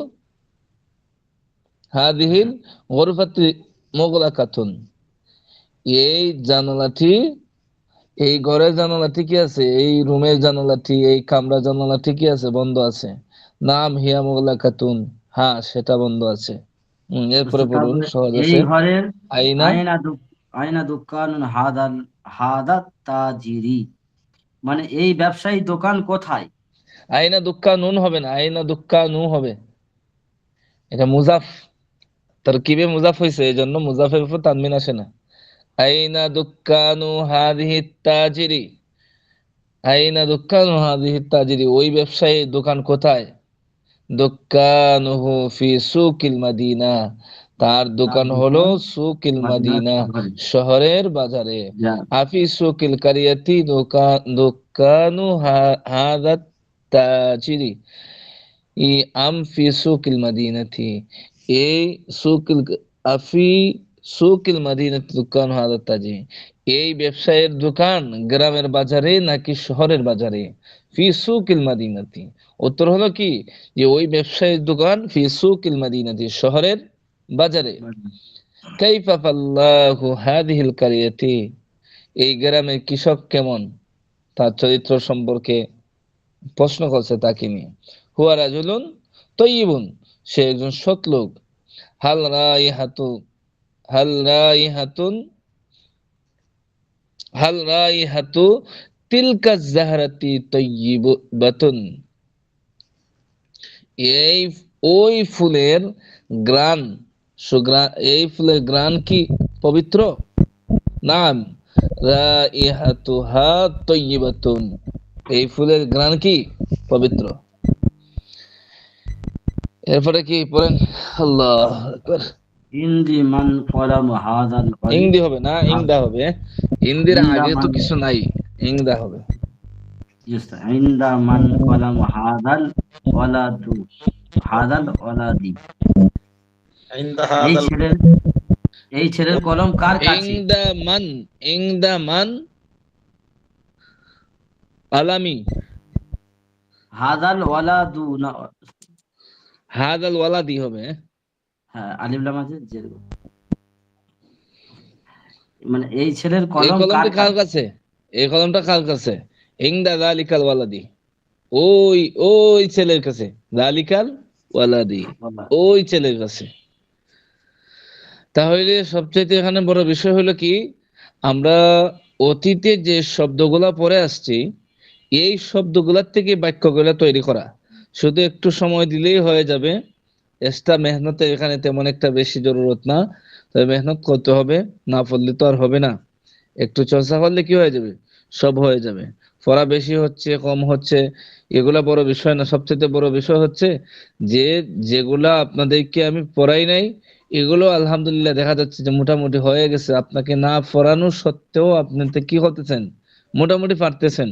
হাদিহিল গুরফাতি মুগলাকাতুন, এই জানালাটি, এই ঘরের জানালাটি কি আছে, এই রুমের জানালাটি, এই কামরা জানালাটি কি আছে? বন্ধ আছে। নাম হিয়া মুগলাকাতুন, হ্যাঁ সেটা বন্ধ আছে। এরপরে বুঝছো? পড়ুন, তারপরে সহজ এই আছে। ঘরের আইনা, আয়না দোকানুন হাদাত তাজিরি, মানে এই ব্যবসায়ী দোকান কোথায়? আইনা দুক্কা নুন হবে না, আইনা দুক্কা নু হবে। এটা মুজাফ, তারকিবে মুজাফ হয়েছে, এই জন্য মুজাফের উপর তানমিন আসে না। আইনা দুক্কানু হাদিহি তাজিরি, আইনা দুক্কানু হাদিহি তাজিরি, ওই ব্যবসায়ীর দোকান কোথায়? দোকানুহু ফি সুকিল মাদিনা, তার তার দোকান হলো দোকান সুকিল মদিনার মাদিনা, শহরে। শহরের বাজারে। যা, আফি সুকিল কারিয়াতি দোকানু হাদাত তাজিরি ই আম ফি সুকিল মাদিনাতি, এই সুকিল, আফি সুকিল মাদিনাতি দোকানু হাদাত তাজিরি, এই ব্যবসায়ের দোকান গ্রামের বাজারে নাকি শহরের বাজারে? ফি সুকিল মাদিনাতি, উত্তর হলো কি, যে ওই ব্যবসায়ীর দোকান ফি সুকিল মাদিনাতি, শহরের বাজারে। কাইফা ফাল্লাহু হাদিহিল কারিয়াতি, এই গ্রামের কৃষক কেমন, তার চরিত্র সম্পর্কে প্রশ্ন করছে তাকে নিয়ে। হুয়া রাজুলুন তয়্যিবুন, সে একজন সৎ লোক। হাল রাইহাতু, হাল রাইহাতুন, হাল রাইহাতু তিলকা জাহরাতি তয়্যিবাতুন, এই ওই ফুলের গ্রান, সুগ্রান, এই ফুলের গ্রান কি পবিত্র? নাম রাইহাতুহা তয়্যিবাতুন, এই ফুলের গ্রান কি পবিত্র। এরপরে কি পড়েন? আল্লাহ আকবার। ইন্দি মান কলাম হাদাল ওয়ালি, ইংদি হবে না, ইংদা হবে। ইন্দির ইন্দা আগে তো মান, কিছু নাই, ইংদা হবে। ইন্দা মান কলাম হাদাল ওয়ালাদু, হাদাল ওয়ালাদি, ইনদা এই হাদাল ছেলের, এই ছেলের কলম কার কাছে? ইংদা মান, ইংদা মান আলামি, হাদাল ওয়ালাদু না, হাদাল ওয়ালাদি হবে। হ্যাঁ আলিফ লাম আছে যেরকম, মানে এই ছেলের এই কলম কার কলমটা কার কাছে? কাছে? এই কলমটা কার কাছে? ইংদা যালিকাল ওয়ালাদি, ওই ওই ছেলের কাছে। যালিকাল ওয়ালাদি, বলা, ওই ছেলের কাছে। তাহলে সবচেয়ে এখানে বড় বিষয় হলো কি, আমরা অতীতে যে শব্দগুলা পড়ে আসছি, এই শব্দগুলার থেকে বাক্যগুলা তৈরি করা, শুধু একটু সময় দিলেই হয়ে যাবে। এক্সট্রা মেহনতের এখানে তেমন একটা বেশি জরুরত না। তবে মেহনত করতে হবে, না পড়লে তো আর হবে না। একটু চর্চা করলে কি হয়ে যাবে, সব হয়ে যাবে। পড়া বেশি হচ্ছে কম হচ্ছে এগুলা বড় বিষয় না, সবচেয়ে বড় বিষয় হচ্ছে যে যেগুলা আপনাদেরকে আমি পড়াই নাই এগুলো আলহামদুলিল্লাহ দেখা যাচ্ছে যে মোটামুটি হয়ে গেছে। আপনাকে না পড়ানো সত্ত্বেও আপনি তো কি করতেছেন, মোটামুটি পারতেছেন।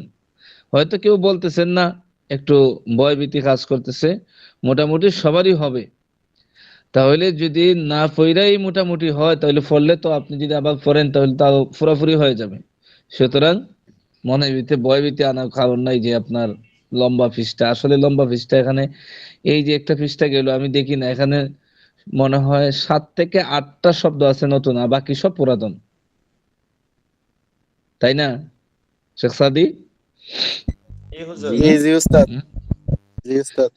হয়তো কেউ বলতেছেন না, একটু ভয়ভীতি কাজ করতেছে, মোটামুটি সবারই হবে। তাহলে যদি না পইরাই মোটামুটি হয় তাহলে পড়লে তো আপনি যদি আবার পড়েন তাহলে তাও পুরোপুরি হয়ে যাবে। সুতরাং মনের ভিতরে ভয়ভীতি আনার কারণ নাই যে আপনার লম্বা পৃষ্ঠা, আসলে লম্বা পৃষ্ঠা এখানে এই যে একটা পৃষ্ঠা গেল আমি দেখি না, এখানে মনে হয় 7 থেকে 8টা শব্দ আছে নতুন আর বাকি সব পুরাতন, তাই না শেখ সাদি? জি জি উস্তাদ, হুম? জি উস্তাদ।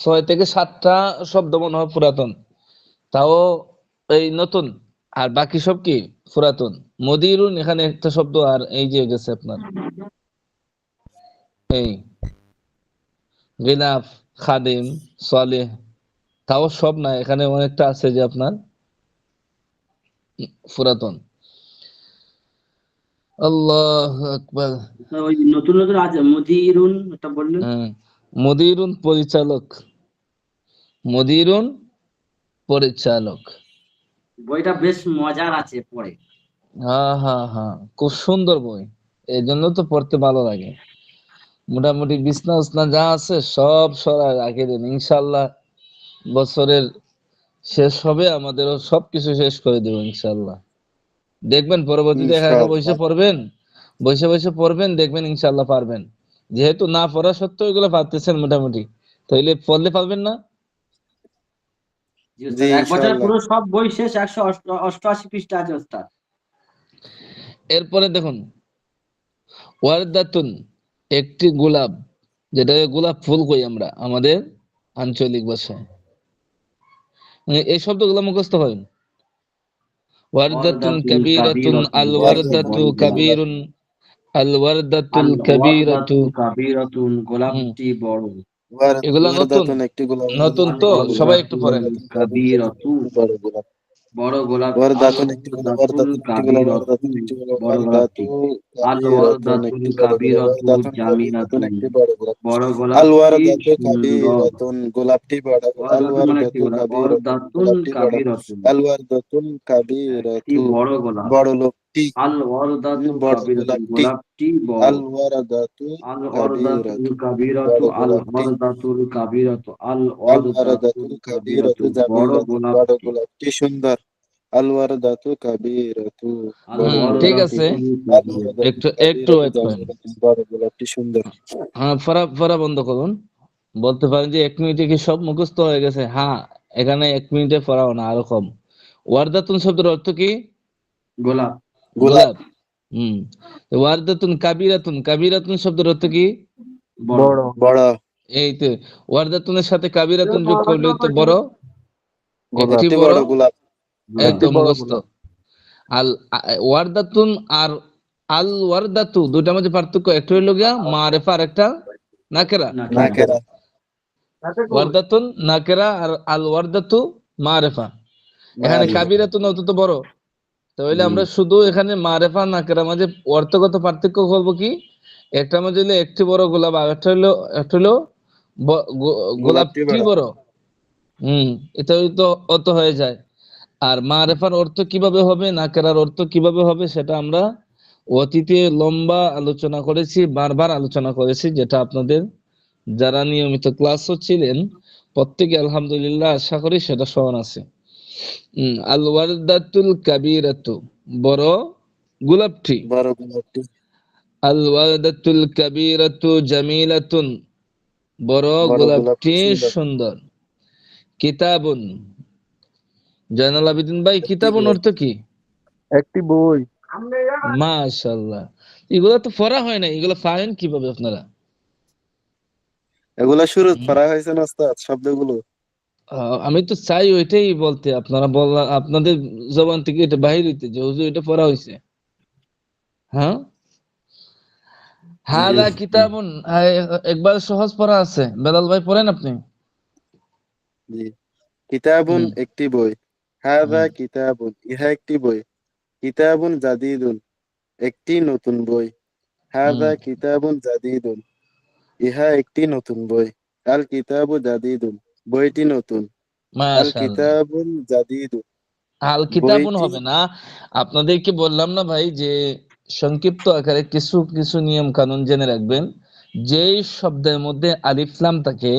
6 থেকে 7টা শব্দ মনে হয় পুরাতন, তাও এই নতুন, আর বাকি সব কি পুরাতন। মদিরুন এখানে একটা শব্দ, আর এই যে গেছে আপনার এই গিলাফ, খাদিম, সালেহ, তাও সব না, এখানে অনেকটা আছে যে আপনার পুরাতন। আল্লাহ আকবার। ওই নতুন নতুন আছে মুদিরুন, এটা বললেন। মদিরুন পরিচালক, মদিরুন পরিচালক। বইটা বেশ মজার আছে পড়ে। হ্যাঁ হ্যাঁ হ্যাঁ, খুব সুন্দর বই, এই জন্য তো পড়তে ভালো লাগে। মোটামুটি বিছনা উছনা যা আছে সব সরায় রাখে দেন, ইনশাল্লাহ বছরের শেষ হবে আমাদেরও সবকিছু শেষ করে দেবো ইনশাল্লাহ। দেখবেন পরবর্তীতে একা একা বসে ইনশাআল্লাহ। পড়বেন, বসে বসে পড়বেন, দেখবেন ইনশাল্লাহ পারবেন। যেহেতু না পড়া সত্ত্বেও এগুলো পারতেছেন মোটামুটি, তাইলে পড়লে পারবেন না? জি জি ওস্তাদ, এক বছরে ইনশাআল্লাহ। পুরো সব বই শেষ, 188 পৃষ্ঠা আছে ওস্তাদ। এরপরে দেখুন, ওয়ারদাতুন একটি গোলাপ, যেটা গোলাপ ফুল কই আমরা আমাদের আঞ্চলিক ভাষায়, মানে এই শব্দগুলো মুখস্থ করেন। ওয়ারদাতুন ওয়ারদাতুন কাবীরাতুন, কাবীরাতুন, আল এটা একটা ওয়ারদাতু বড় গোলাপ। কাবীরুন, আল ওয়ারদাতুল আল কাবীরাতু। ওয়ারদাতু কাবীরাতুন, হুম, গোলাপটি বড়। এগুলা নতুন, ওয়ারদাতুন একটি গোলাপ, নতুন আল তো সবাই একটু ওয়ারদাতুল পড়েন। ওয়ারদাতুন কাবীরাতু, বড় গোলাপ। বড় গোলাপ। আল ওয়ারদাতুন একটি গোলাপ, ওয়ারদাতুল ওয়ারদাতুন একটি গোলাপ, কাবীরাতু, ওয়ারদাতুন একটি গোলাপ, বড় গোলাপটি। ওয়ারদাতু আল কাবীরাতুন ওয়ারদাতুল একটি বড় গোলাপ, কাবীরাতু ওয়ারদাতুন কাবীরাতুন জামিলাতুন, একটি বড় গোলাপ। বড় আল গোলাপটি ওয়ারদাতু সুন্দর। কাবীরাতুন, গোলাপটি বড় গোলাপ। আল ওয়ারদাতুন মানে কি ওয়ারদাতু গোলাপ? কাবীরাতুন, ওয়ারদাতুন গোলাপটি বড়। কাবীরাতুন, আল ওয়ারদাতুল একটি কাবীরাতু, বড় গোলাপ। বড় লোকটি, আল ওয়ারদাতু বড় কাবীরাতুন, গোলাপটি। গোলাপটি বড়। আল ওয়ারদাতু আল ওয়ারদাতুল কাবীরাতু, কাবীরাতু, বড় আল গোলাপটি। ওয়ারদাতুল কাবীরাতু, আল আল ওয়ারদাতুল ওয়ারদাতুল কাবীরাতু, কাবীরাতু বড় জামিলাতু, বড় গোলাপটি। গোলাপটি সুন্দর। আল ওয়ারদাতু কাবীরাতু, আল বড় ঠিক গোলাপটি। আছে, ওয়ারদাতুল আল কাবীরাতু। ওয়ারদাতু একটু একটু কাবীরাতু ওয়েট করেন। জামিলাতু, বড় গোলাপটি সুন্দর। হ্যাঁ, পড়া পড়া বন্ধ করুন। বলতে পারেন যে 1 মিনিটে কি সব মুখস্থ হয়ে গেছে? হ্যাঁ, এখানে 1 মিনিটে পড়াও না, আরো কম। ওয়ারদাতুন শব্দের অর্থ কি? গোলাপ, গোলাপ, গোলাপ। হুম। ওয়ারদাতুন কাবিরাতুন, কাবিরাতুন শব্দের অর্থ কি? বড়। বড়। বড় এই তো, ওয়ারদাতুনের সাথে কাবিরাতুন যোগ করলে তো বড়, একটি গোলাপ। একটি বড়, বড় গোলাপ। এই গোলাপ। তো একটি বড় মুখস্থ। গোলাপ। আল ওয়ারদাতুন আর আল ওয়ারদাতু দুটার মধ্যে পার্থক্য, একটা হইলো গিয়া মারেফা আর একটা নাকেরা। নাকিরা। নাকেরা। ওয়ারদাতুন নাকেরা আর আল ওয়ারদাতু মারেফা। এখানে মারিফা। কাবিরাতুন অত তো বড়, তাহলে হুম। আমরা শুধু এখানে মারেফা নাকেরা মাঝে অর্থগত পার্থক্য করবো কি? একটা মাঝে হলো একটি বড় গোলাপ, আর একটা হলো গোলাপটি গোলাপটি বড়। বড়। এটা তো অত হয়ে যায়। আর মারেফার অর্থ কিভাবে হবে, নাকেরার অর্থ কিভাবে হবে, সেটা আমরা অতীতে লম্বা আলোচনা করেছি, বারবার আলোচনা করেছি, যেটা আপনাদের যারা নিয়মিত ক্লাস ছিলেন প্রত্যেকে আলহামদুলিল্লাহ আশা করি সেটা স্মরণ আছে। আল ওয়ারদাতুল কাবীরাতু, বড় গোলাপটি। বড় গোলাপটি। আল ওয়ারদাতুল কাবীরাতু জামিলাতুন, বড় বড় গোলাপটি গোলাপটি সুন্দর। সুন্দর। কিতাবুন, জয়নাল আবেদিন ভাই, একটি কিতাবুন বই। অর্থ কি? একটি বই। মাশাআল্লাহ, এগুলা তো পড়া হয় না, এগুলা পারেন কিভাবে আপনারা? এগুলা শুরু হুম? করা হয়েছে না ওস্তাদ, শব্দগুলো। আমি তো চাই ওইটাই বলতে, আপনারা বললা আপনাদের জবান থেকে এটা বাহির হইতে যে হুজুর এটা পড়া হয়েছে। হ্যাঁ, জি হাদা ওস্তাদ। কিতাবুন, একবার সহজ পড়া আছে, বেলাল ভাই পড়েন আপনি। জি। কিতাবুন হুম, একটি বই। হাযা কিতাবুন, ইহা একটি বই। কিতাবুন জাদিদুন, একটি নতুন বই। হাযা কিতাবুন জাদিদুন, ইহা একটি নতুন বই। আল কিতাবু জাদিদুন, বইটি নতুন। আল মাশাআল্লাহ। কিতাবুল জাদিদু, আল কিতাবুন বইটি হবে না, আপনাদেরকে বললাম না ভাই যে সংক্ষিপ্ত আকারে কিছু কিছু নিয়ম কানুন জেনে রাখবেন। যেই শব্দের মধ্যে আলিফ লাম থাকে,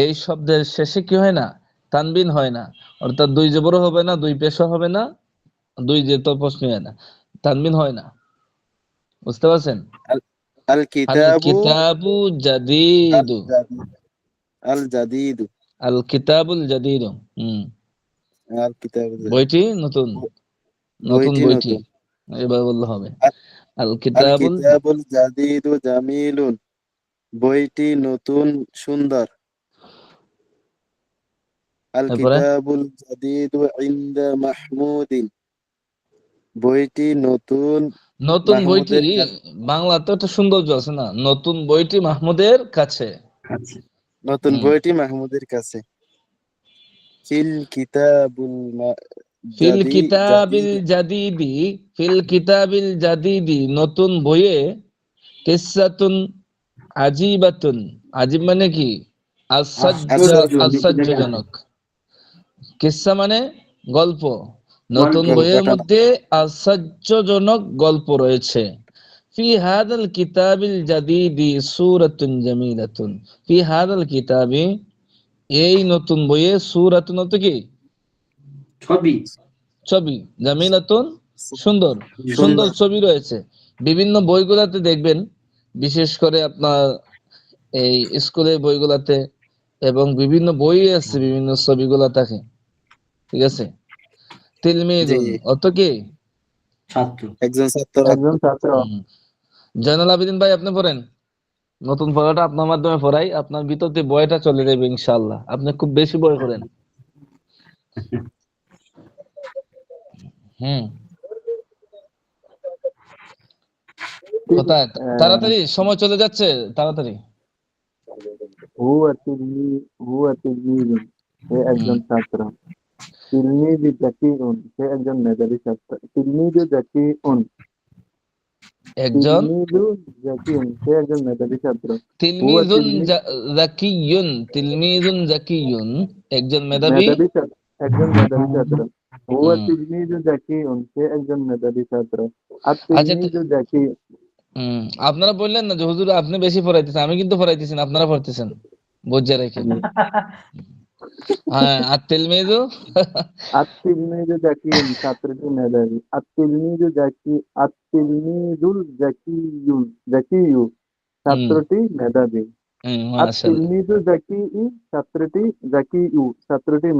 এই শব্দের শেষে কি হয় না, তানবিন হয় না। অর্থাৎ দুই জবরও হবে না, দুই পেশও হবে না, দুই জের তো প্রশ্নই হয় না, তানবিন হয় না। বুঝতে পারছেন? আল আল আল কিতাবু কিতাবু আল জাদিদু। জাদিদ, আল জাদিদু, আল কিতাবুল জাদিদু। আল কিতাবু জাদিদ, বইটি নতুন, নতুন বইটি বইটি, নতুন। এবার বললে হবে। আ- আল আল কিতাবুল, কিতাবুল জাদিদু জামিলুন, বইটি নতুন সুন্দর। আল তারপরে কিতাবুল জাদিদু ইনদা মাহমুদিন, বইটি নতুন নতুন বইটি, মাহমুদের কাছে। বাংলাতে একটা সৌন্দর্য আছে না, নতুন বইটি মাহমুদের কাছে। নতুন হুম। বইটি মাহমুদের কাছে। ফিল কিতাবুল ফিল কিতাবিল জাদিদ, জাদিদি, ফিল কিতাবিল জাদিদি, নতুন বইয়ে কিসসাতুন আজিবাতুন, আজিব মানে কি, আশ্চর্যজনক। কিসসা মানে গল্প, নতুন গল্প, বইয়ের মধ্যে আশ্চর্যজনক গল্প রয়েছে। ফি হাদাল কিতাবিল জাদিদি সূরাতুন জামিলাতুন, ফি হাদাল কিতাবি, এই নতুন বইয়ে, সূরাতুন অর্থ কি, ছবি, জামিলাতুন সুন্দর, সুন্দর সুন্দর। ছবি রয়েছে। বিভিন্ন বইগুলাতে দেখবেন, বিশেষ করে আপনার এই স্কুলের বইগুলাতে, এবং বিভিন্ন বই আছে, বিভিন্ন ছবিগুলা থাকে। ঠিক আছে? জি, তিলমিদুন অর্থ কি, একজন ছাত্র। একজন ছাত্র। হুম। জয়নুল আবেদিন ভাই আপনি পড়েন, নতুন পড়াটা আপনার মাধ্যমে পড়াই, আপনার ভিতর দিয়ে বয়টা চলে যাবে ইনশাআল্লাহ। আপনি খুব বেশি বয় করেন। হুম। কোথায়, তাড়াতাড়ি, সময় চলে যাচ্ছে, তাড়াতাড়ি। হুয়া তিলমিজুন, সে হুম। একজন ছাত্র। তিলমিজু জাকিউন, সে একজন মেধাবী ছাত্র। তিলমিজু জাকিউন, একজন তিলমিজু জাকিউন, সে একজন মেধাবী ছাত্র। হুয়া তিলমিজুন তিলমিজ, জাকিয়ুন, তিলমিজুন জাকিয়ুন, একজন মেধাবী। মেধাবী ছাত্র, একজন মেধাবী ছাত্র। হুয়া হুম। তিলমিজু জাকিউন, সে একজন মেধাবী ছাত্র। আর আচ্ছা তিলমিজু জাকি, হুম, আপনারা বললেন না যে হুজুর আপনি বেশি পড়াইতেছেন, আমি কিন্তু পড়াইতেছি না, আপনারা পড়তেছেন, বুঝে রেখেন। হ্যাঁ, আর তিলমিজু আত-তিলমিজু জাকিয়ুন, ছাত্রটি মেধাবী। আত-তিলমিজু জাকি, আত-তিলমিজুল জাকিয়ুন, জাকিয়ু, হুম। ছাত্রটি মেধাবী। মাশাআল্লাহ। আত-তিলমিজু জাকিই, ছাত্রটি জাকিয়ু, ছাত্রটি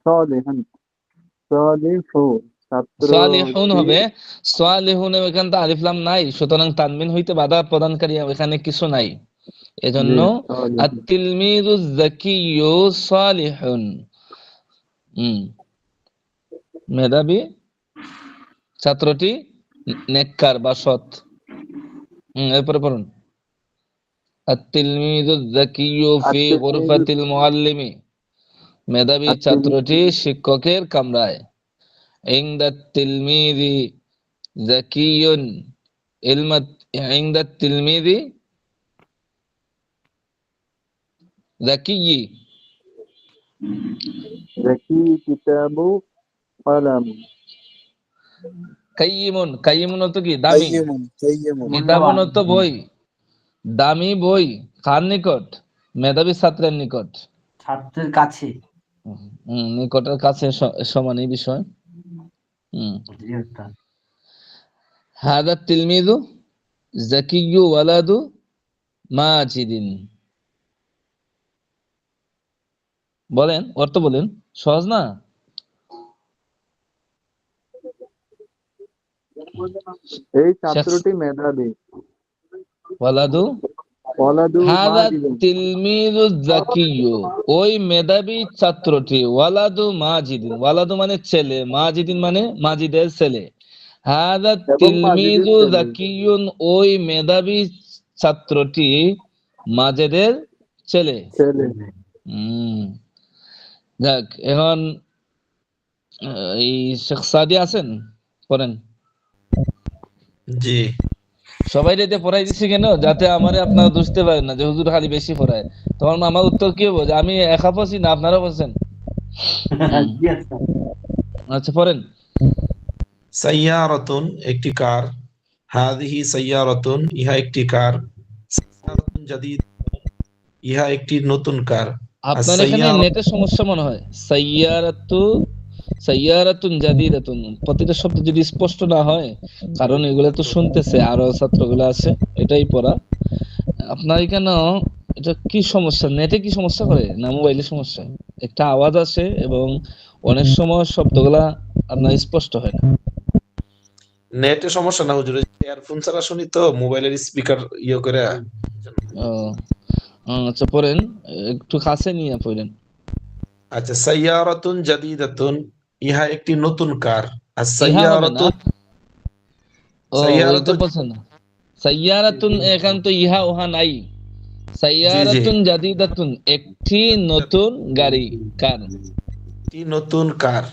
সালিহান, সালিহু, সালিহুন ছাত্রটি হবে, সালিহুন এখানে তো আলিফ লাম নাই, সুতরাং তানবিন হইতে বাধা প্রদানকারী এখানে কিছু নাই, জি এজন্য সালিহুন। আত-তিলমিজু জাকিয়্যু সালিহুন। হুম, মেধাবী, ছাত্রটি নেককার বা সৎ। এরপরে পড়ুন, আত-তিলমিজু জাকিয়্যু ফি আত-তিলমিজু, গুরফাতিল মুআল্লিমি, মেধাবী আত-তিলমিজু, ছাত্রটি শিক্ষকের কামরায়। ইনদাত তিলমিজি জাকিয়ুন, ইলমাত, ইনদাত তিলমিজি জাকিয়্যি, জাকি কিতাবু কলাম, কাইয়িমুন, কাইয়িমুন অর্থ কি, দামি, কাইয়্যিমুন, কাইয়্যিমুন, কিতাবুন অর্থ বই, দামি বই, কার নিকট, মেধাবী ছাত্রের নিকট। ছাত্রের কাছে। নিকটের কাছে সমান এই বিষয়। হুম। হাদা তিলমিজু জাকিয়্যু ওয়ালাদু মাজিদিন, বলেন অর্থ বলেন, সহজ না? এই শেখ ছাত্রটি মেধাবী। ওয়ালাদু, ওয়ালাদু হাদা মাজিদুন, তিলমিজু জাকিয়্যু, ওই মেধাবী ছাত্রটি, ওয়ালাদু মাজিদিন, ওয়ালাদু মানে ছেলে, মাজিদিন মানে মাজিদের ছেলে। হাদা এবং মাজিদের তিলমিজু ছেলে, জাকিয়্যুন, ওই মেধাবী ছাত্রটি মাজেদের ছেলে। ছেলে। হুম। যাক, এখন এই শেখ সাদি আছেন, পড়েন। জি। সবাই রেতে পড়াই দিছি কেন, যাতে আমারে আপনারা বুঝতে পারেন না যে হুজুর খালি বেশি পড়ায়। তখন আমার উত্তর কি হবো, যে আমি একা পড়ছি না আপনারা পড়ছেন। জি আচ্ছা। আচ্ছা পড়েন। সাইয়ারাতুন একটি কার, হাদিহি সাইয়ারাতুন ইহা একটি কার, সাইয়ারাতুন জাদিদ ইহা একটি নতুন কার। আর আপনার এখানে সাইয়ারা নেটের সমস্যা মনে হয়। সাইয়ারাতুন জাদিদাতুন, প্রতিটা শব্দ যদি স্পষ্ট না হয়, কারণ এগুলো তো শুনতেছে আরো ছাত্রগুলো আছে, এটাই পড়া। আপনার এখানে এটা কি সমস্যা, নেটে কি সমস্যা করে না মোবাইলে সমস্যা? একটা আওয়াজ আসে এবং অনেক সময় শব্দগুলা আপনার স্পষ্ট হয় না। নেটে সমস্যা না হুজুর, ইয়ারফোন ছাড়া শুনি তো, মোবাইলের স্পিকার ইয়ে করে। ও, আচ্ছা পড়েন, একটু কাছে নিয়ে পড়েন। আচ্ছা, সাইয়ারাতুন জাদিদাতুন ইহা একটি নতুন কার। আর ইহা হবে না, সাইয়ারাতুন, ও ওইটা সাইয়ারাতুন পছন্দ। সাইয়ারাতুন, এখান তো ইহা উহা নাই। জি জি, সাইয়ারাতুন জাদিদাতুন, একটি নতুন গাড়ি, কার। একটি নতুন কার।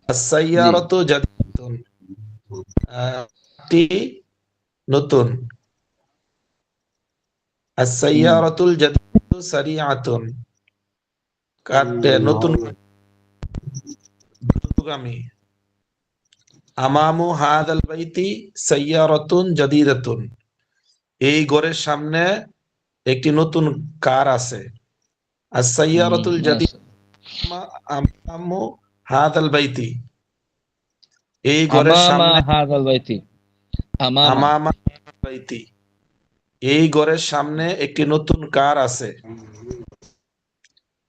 আর জি। সাইয়ারাতু জাদিদাতুন একটি নতুন। আর সাইয়ারাতুল জাদিদাতু সারিআতুন কারটা নতুন, দ্রুতগামী। আমামু হাদাল বাইতি সাইয়ারাতুন জাদিদাতুন, এই ঘরের সামনে একটি নতুন কার আছে। আর সাইয়ারাতুল জাদিদ আমামু হাদাল বাইতি, এই ঘরের আমামা সামনে, হাযাল বাইতি, আমামা। আমামা হাদাল বাইতি, এই ঘরের সামনে একটি নতুন কার আছে।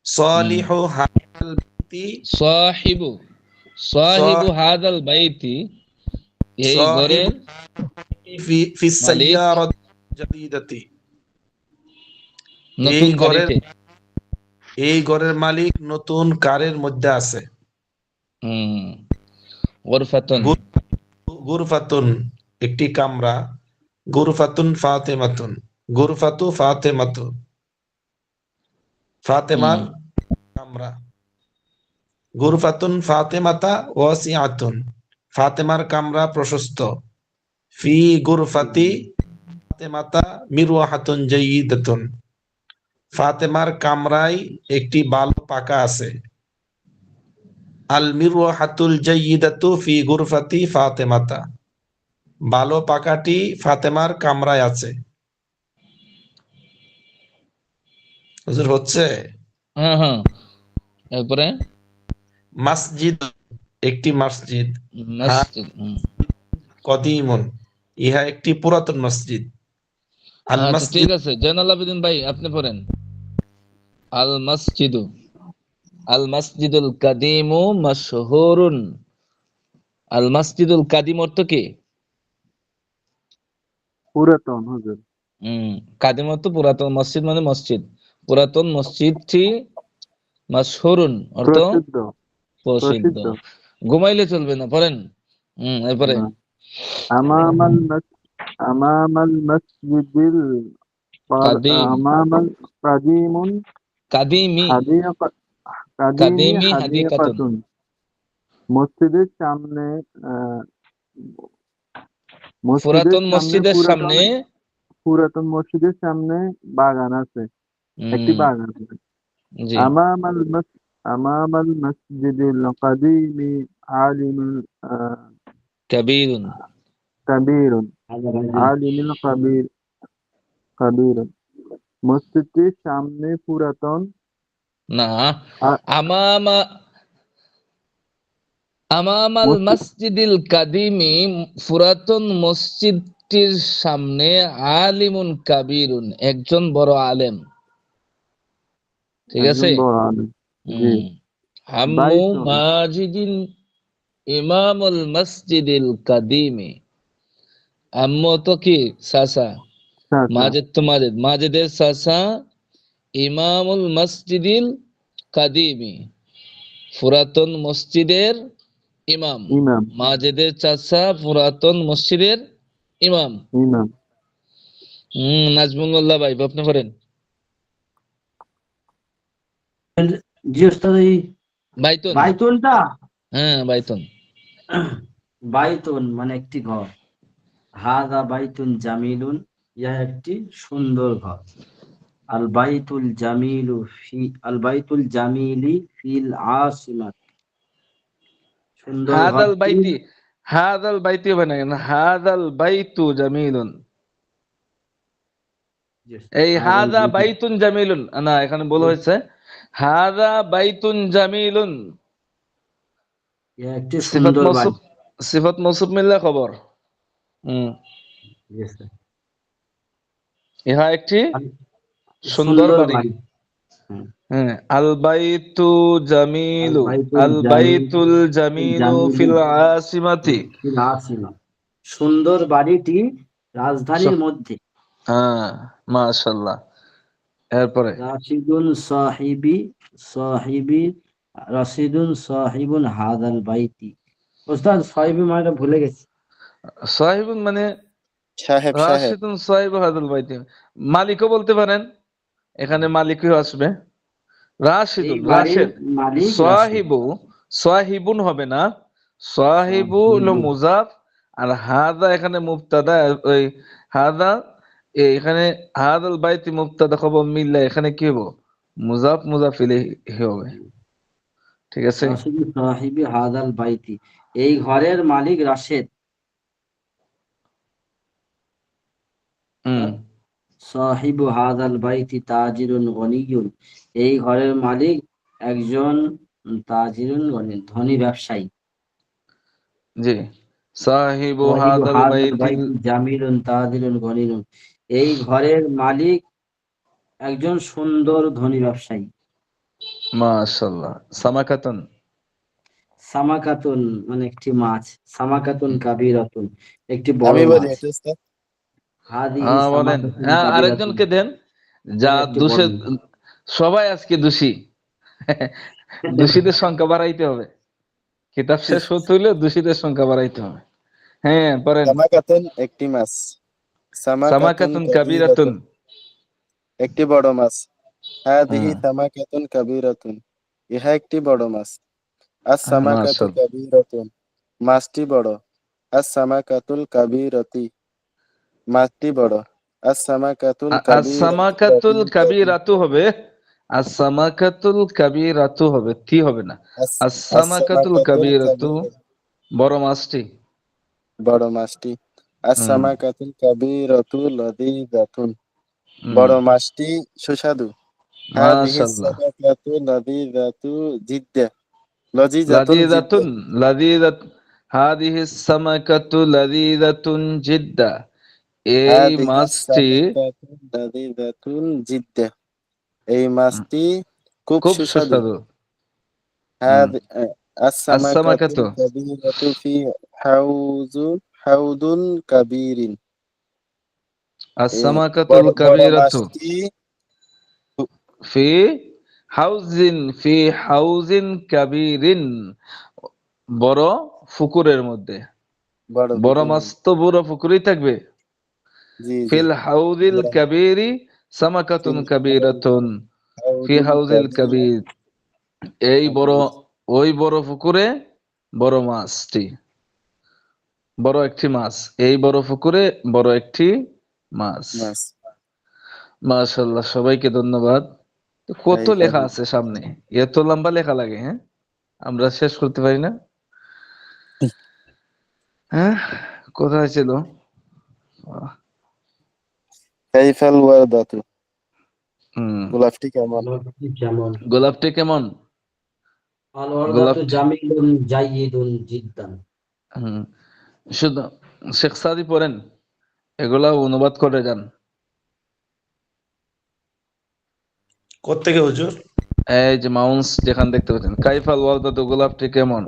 সলিহু হাদাল বাইতি, সাহিবু, সাহিবু হাযাল বাইতি, এই সাহিবু ঘরের ফি মালিক, সাইয়ারাত জাদিদাতি, এই নতুন ঘরের, গাড়িতে। এই ঘরের মালিক নতুন কারের মধ্যে আছে। হুম, গরফাতুন। গুরফাতুন একটি কামরা, গুরফাতুন ফাতেমাতুন, গুরফাতু ফাতেমাতু ফাতেমার হুম, কামরা, গুরফাতুন ফাতেমাতা ওয়াসিআতুন, ফাতেমার কামরা প্রশস্ত। ফি গুরফাতি ফাতেমাতা মিরওয়াহাতুন জাইয়িদাতুন, ফাতেমার কামরায় একটি ভালো পাখা আছে। আল মিরওয়াহাতুল জাইয়িদাতু ফি গুরফাতি ফাতেমাতা, ভালো পাখাটি ফাতেমার কামরায় আছে। হুজুর হচ্ছে। হ্যাঁ হ্যাঁ, এরপরে মসজিদ একটি মসজিদ, হ্যাঁ, মসজিদ। কদিমুন ইহা একটি পুরাতন মসজিদ। আল আচ্ছা ঠিক মসজিদ, আছে, জয়নাল আবেদিন ভাই আপনি পড়েন। আল মসজিদু, আল মসজিদুল কাদিমু মাশহুরুন। আল মসজিদুল কাদিম অর্থ কি? পুরাতন হুজুর। কাদিম অর্থ পুরাতন, মসজিদ মানে মসজিদ, পুরাতন মসজিদটি মাশহুরুন অর্থ প্রসিদ্ধ। প্রসিদ্ধ। প্রসিদ্ধ। ঘুমাইলে চলবে না, পড়েন। এরপরে না। আমামাল আমামাল মসজিদিল কাদিম, আমামাল কাদিমুন কাদিমি, হাদিয়াকা কাদিমি কাদিমি হাদিকাতুন। হাদিয়াকাতুন, মসজিদের সামনে আহ, মসজিদের পুরাতন সামনে মসজিদের পুরাতন সামনে। পুরাতন মসজিদের সামনে বাগান আছে, একটি উম, বাগান আছে। জি। আমামাল আমামাল মসজিদিল কাদিমি আলিমুল কাবীরুন। কাবীরুন আলিমুল কাবীরুন, মসজিদটির সামনে পুরাতন না, আ- আমামা আমামাল মসজিদ মসজিদিল কাদিমি, পুরাতন মসজিদটির সামনে আলিমুন কাবীরুন, একজন বড় আলেম। ঠিক একজন আছে। বড় আলেম। জি। হাম্মু বাইতুন মাজিদিন ইমামুল মসজিদিল কাদিমি। আম্মু তো কি চাচা, চাচা। মাজিদ তো মাজিদ, মাজিদের চাচা ইমামুল মসজিদিল কাদিমি, পুরাতন মসজিদের ইমাম। ইমাম। মাজিদের চাচা পুরাতন মসজিদের ইমাম। ইমাম। নাজমুল্লাহ ভাই আপনি করেন। জি ওস্তাদ, এই বাইতুন, বাইতুনটা হ্যাঁ বাইতুন। বাইতুন মানে একটি ঘর। হাদা বাইতুন জামিলুন, ইহা একটি সুন্দর ঘর। আল বাইতুল জামিলু ফি আল বাইতুল জামিলি ফিল আসিমাত, সুন্দর হাদাল ঘরটি। বাইতি, হাদাল বাইতি হবে না কেন? হাদাল বাইতু জামিলুন। এই হাদাল হাদা বাইতু, বাইতুন জামিলুন, না এখানে বলা হয়েছে হাদা বাইতুন জামিলুন। ইহা একটি সিফাত সুন্দর মৌসুফ, বাড়ি। সিফাত মৌসুফ মিললে খবর। হুম, Yes, sir. ইহা একটি আর- সুন্দর সুন্দর বাড়ি। বাড়ি। হ্যাঁ। হ্যাঁ, আল বাইতু আল জামিলু, বাইতুল আল জামিল বাইতুল জামিলু জামিলু ফিল আসিমাতি। ফিল আসিমা, সুন্দর বাড়িটি রাজধানীর স- মধ্যে। হ্যাঁ, মাশাআল্লাহ। এরপরে রাশিদুন সাহিবি সাহিবি রাশিদুন সাহিবুন হাদাল বাইতি। ওস্তাদ সাহিবি মানে ভুলে গেছি। সাহিবুন মানে সাহেব সাহেব। রাশিদুন সাহিব হাদাল বাইতি, মালিকও বলতে পারেন, এখানে মালিকও আসবে। এই রাশিদুন, বাড়ির রাশেদ। মালিক রাশিদ। সাহিবু, সাহিবুন হবে না, সাহিবু হলো সাহিবু মুজাফ, আর হাদা এখানে মুবতাদা। ওই হাদা এখানে হাদাল বাইতি মুবতাদা খবর মিললে এখানে কি হবে? মুজাফ মুজাফ ইলাইহি হবে। ঠিক আছে? রাশিদুন সাহিবি হাদাল বাইতি, এই ঘরের মালিক রাশেদ। হুম, সাহিবু হাদাল বাইতি তাজিরুন গনিয়ুন, এই ঘরের মালিক একজন তাজিরুন গনি, ধনী ব্যবসায়ী। জি। সাহিবু সাহিবু হাদাল হাদাল বাইতিল, বাইতি জামিলুন তাজিরুন গনিয়ুন, এই ঘরের মালিক একজন সুন্দর ধনী ব্যবসায়ী। মাশাআল্লাহ। সামাকাতুন, সামাকাতুন মানে একটি মাছ। সামাকাতুন কাবীরাতুন, একটি বড় আমি বলি মাছ। এটা উস্তাদ। হাদিহি হ্যাঁ বলেন, সামাকাতুন হ্যাঁ কাবীরাতুন, আরেকজনকে দেন যা ইহা একটি বড় দোষে, মাছ। সবাই আজকে দোষী। দোষীদের সংখ্যা বাড়াইতে হবে, কিতাব শেষ হতে হইলে দোষীদের সংখ্যা বাড়াইতে হবে। হ্যাঁ পড়েন। সামাকাতুন একটি মাছ। সামাকাতুন সামাকাতুন কাবীরাতুন। কাবীরাতুন একটি বড় মাছ। হাদিহি হুম, সামাকাতুন কাবীরাতুন, ইহা একটি বড় মাছ। আস সামাকাতু মাশাআল্লাহ। কাবীরাতুন, মাছটি বড়। আস সামাকাতুল কাবীরাতি, মাছটি বড়। আস সামাকাতুল কাবীরাতু আস-সামাকাতুল লাযীযাতুন, কাবীরাতু হবে, আস-সামাকাতুল কাবীরাতু হবে, তি হবে না। আস আস আস-সামাকাতুল সামাকাতুল কাবীরাতু, কাবীরা, বড় মাছটি। বড় মাছটি। আস হুম, সামাকাতুল কাবীরাতু লাযীযাতুন, হুম, বড় মাছটি সুস্বাদু। হাদিহি মাশাআল্লাহ। সামাকাতু লাযীযাতু জিদ্দা, লযীযাতুন জিদ্দা। লাযীযাতুন, লাযীযাত, হাদিহিস সামাকাতু লাযীযাতুন জিদ্দা, এই হাদিহি মাছটি সামাকাতু লাযীযাতুন জিদ্দা, এই মাছটি খুব খুব সুস্বাদু। সুস্বাদু। হুম, হাদ আস-সামাকাতুল আস-সামাকাতু, কাবীরাতু ফি হাউদুন কাবীরিন, এই আস-সামাকাতুল বড় বড় কাবীরাতু মাছটি ফি হাউজিন, ফি হাউজিন কাবীরিন, বড় পুকুরের মধ্যে। বড় বড় পুকুর। মাছ তো বড় পুকুরেই থাকবে। জি জি। ফিল হাউজিল বড় কাবীরি সামাকাতুন ফিল কাবীরাতুন, ফি হাউদুল হাউজিল কাবীর কাবীর, এই বড়, কাবীর, ওই বড় পুকুরে বড় মাছটি, বড় একটি মাছ, এই বড় পুকুরে বড় একটি মাছ। মাছ। মাশাআল্লাহ, সবাইকে ধন্যবাদ। তো কত এই লেখা পাবি। আছে সামনে, এত লম্বা লেখা লাগে, হ্যাঁ আমরা শেষ করতে পারি না। হ্যাঁ, কোথায় ছিল? আহ, কাইফাল ওয়াদাতু, হুম, গোলাপটি কেমন? যেমন গোলাপটি কেমন? আল ওয়ারদাতু গোলাপটি, জামিলুন জাইয়িদুন জিদ্দান। হুম, শুধু শেখ সাদি পড়েন, এগুলা অনুবাদ করে যান। কোত্থেকে হুজুর? এই যে মাউন্স যেখান দেখতে পাচ্ছেন, কাইফাল ওয়ালদাতু, গোলাপটি কেমন?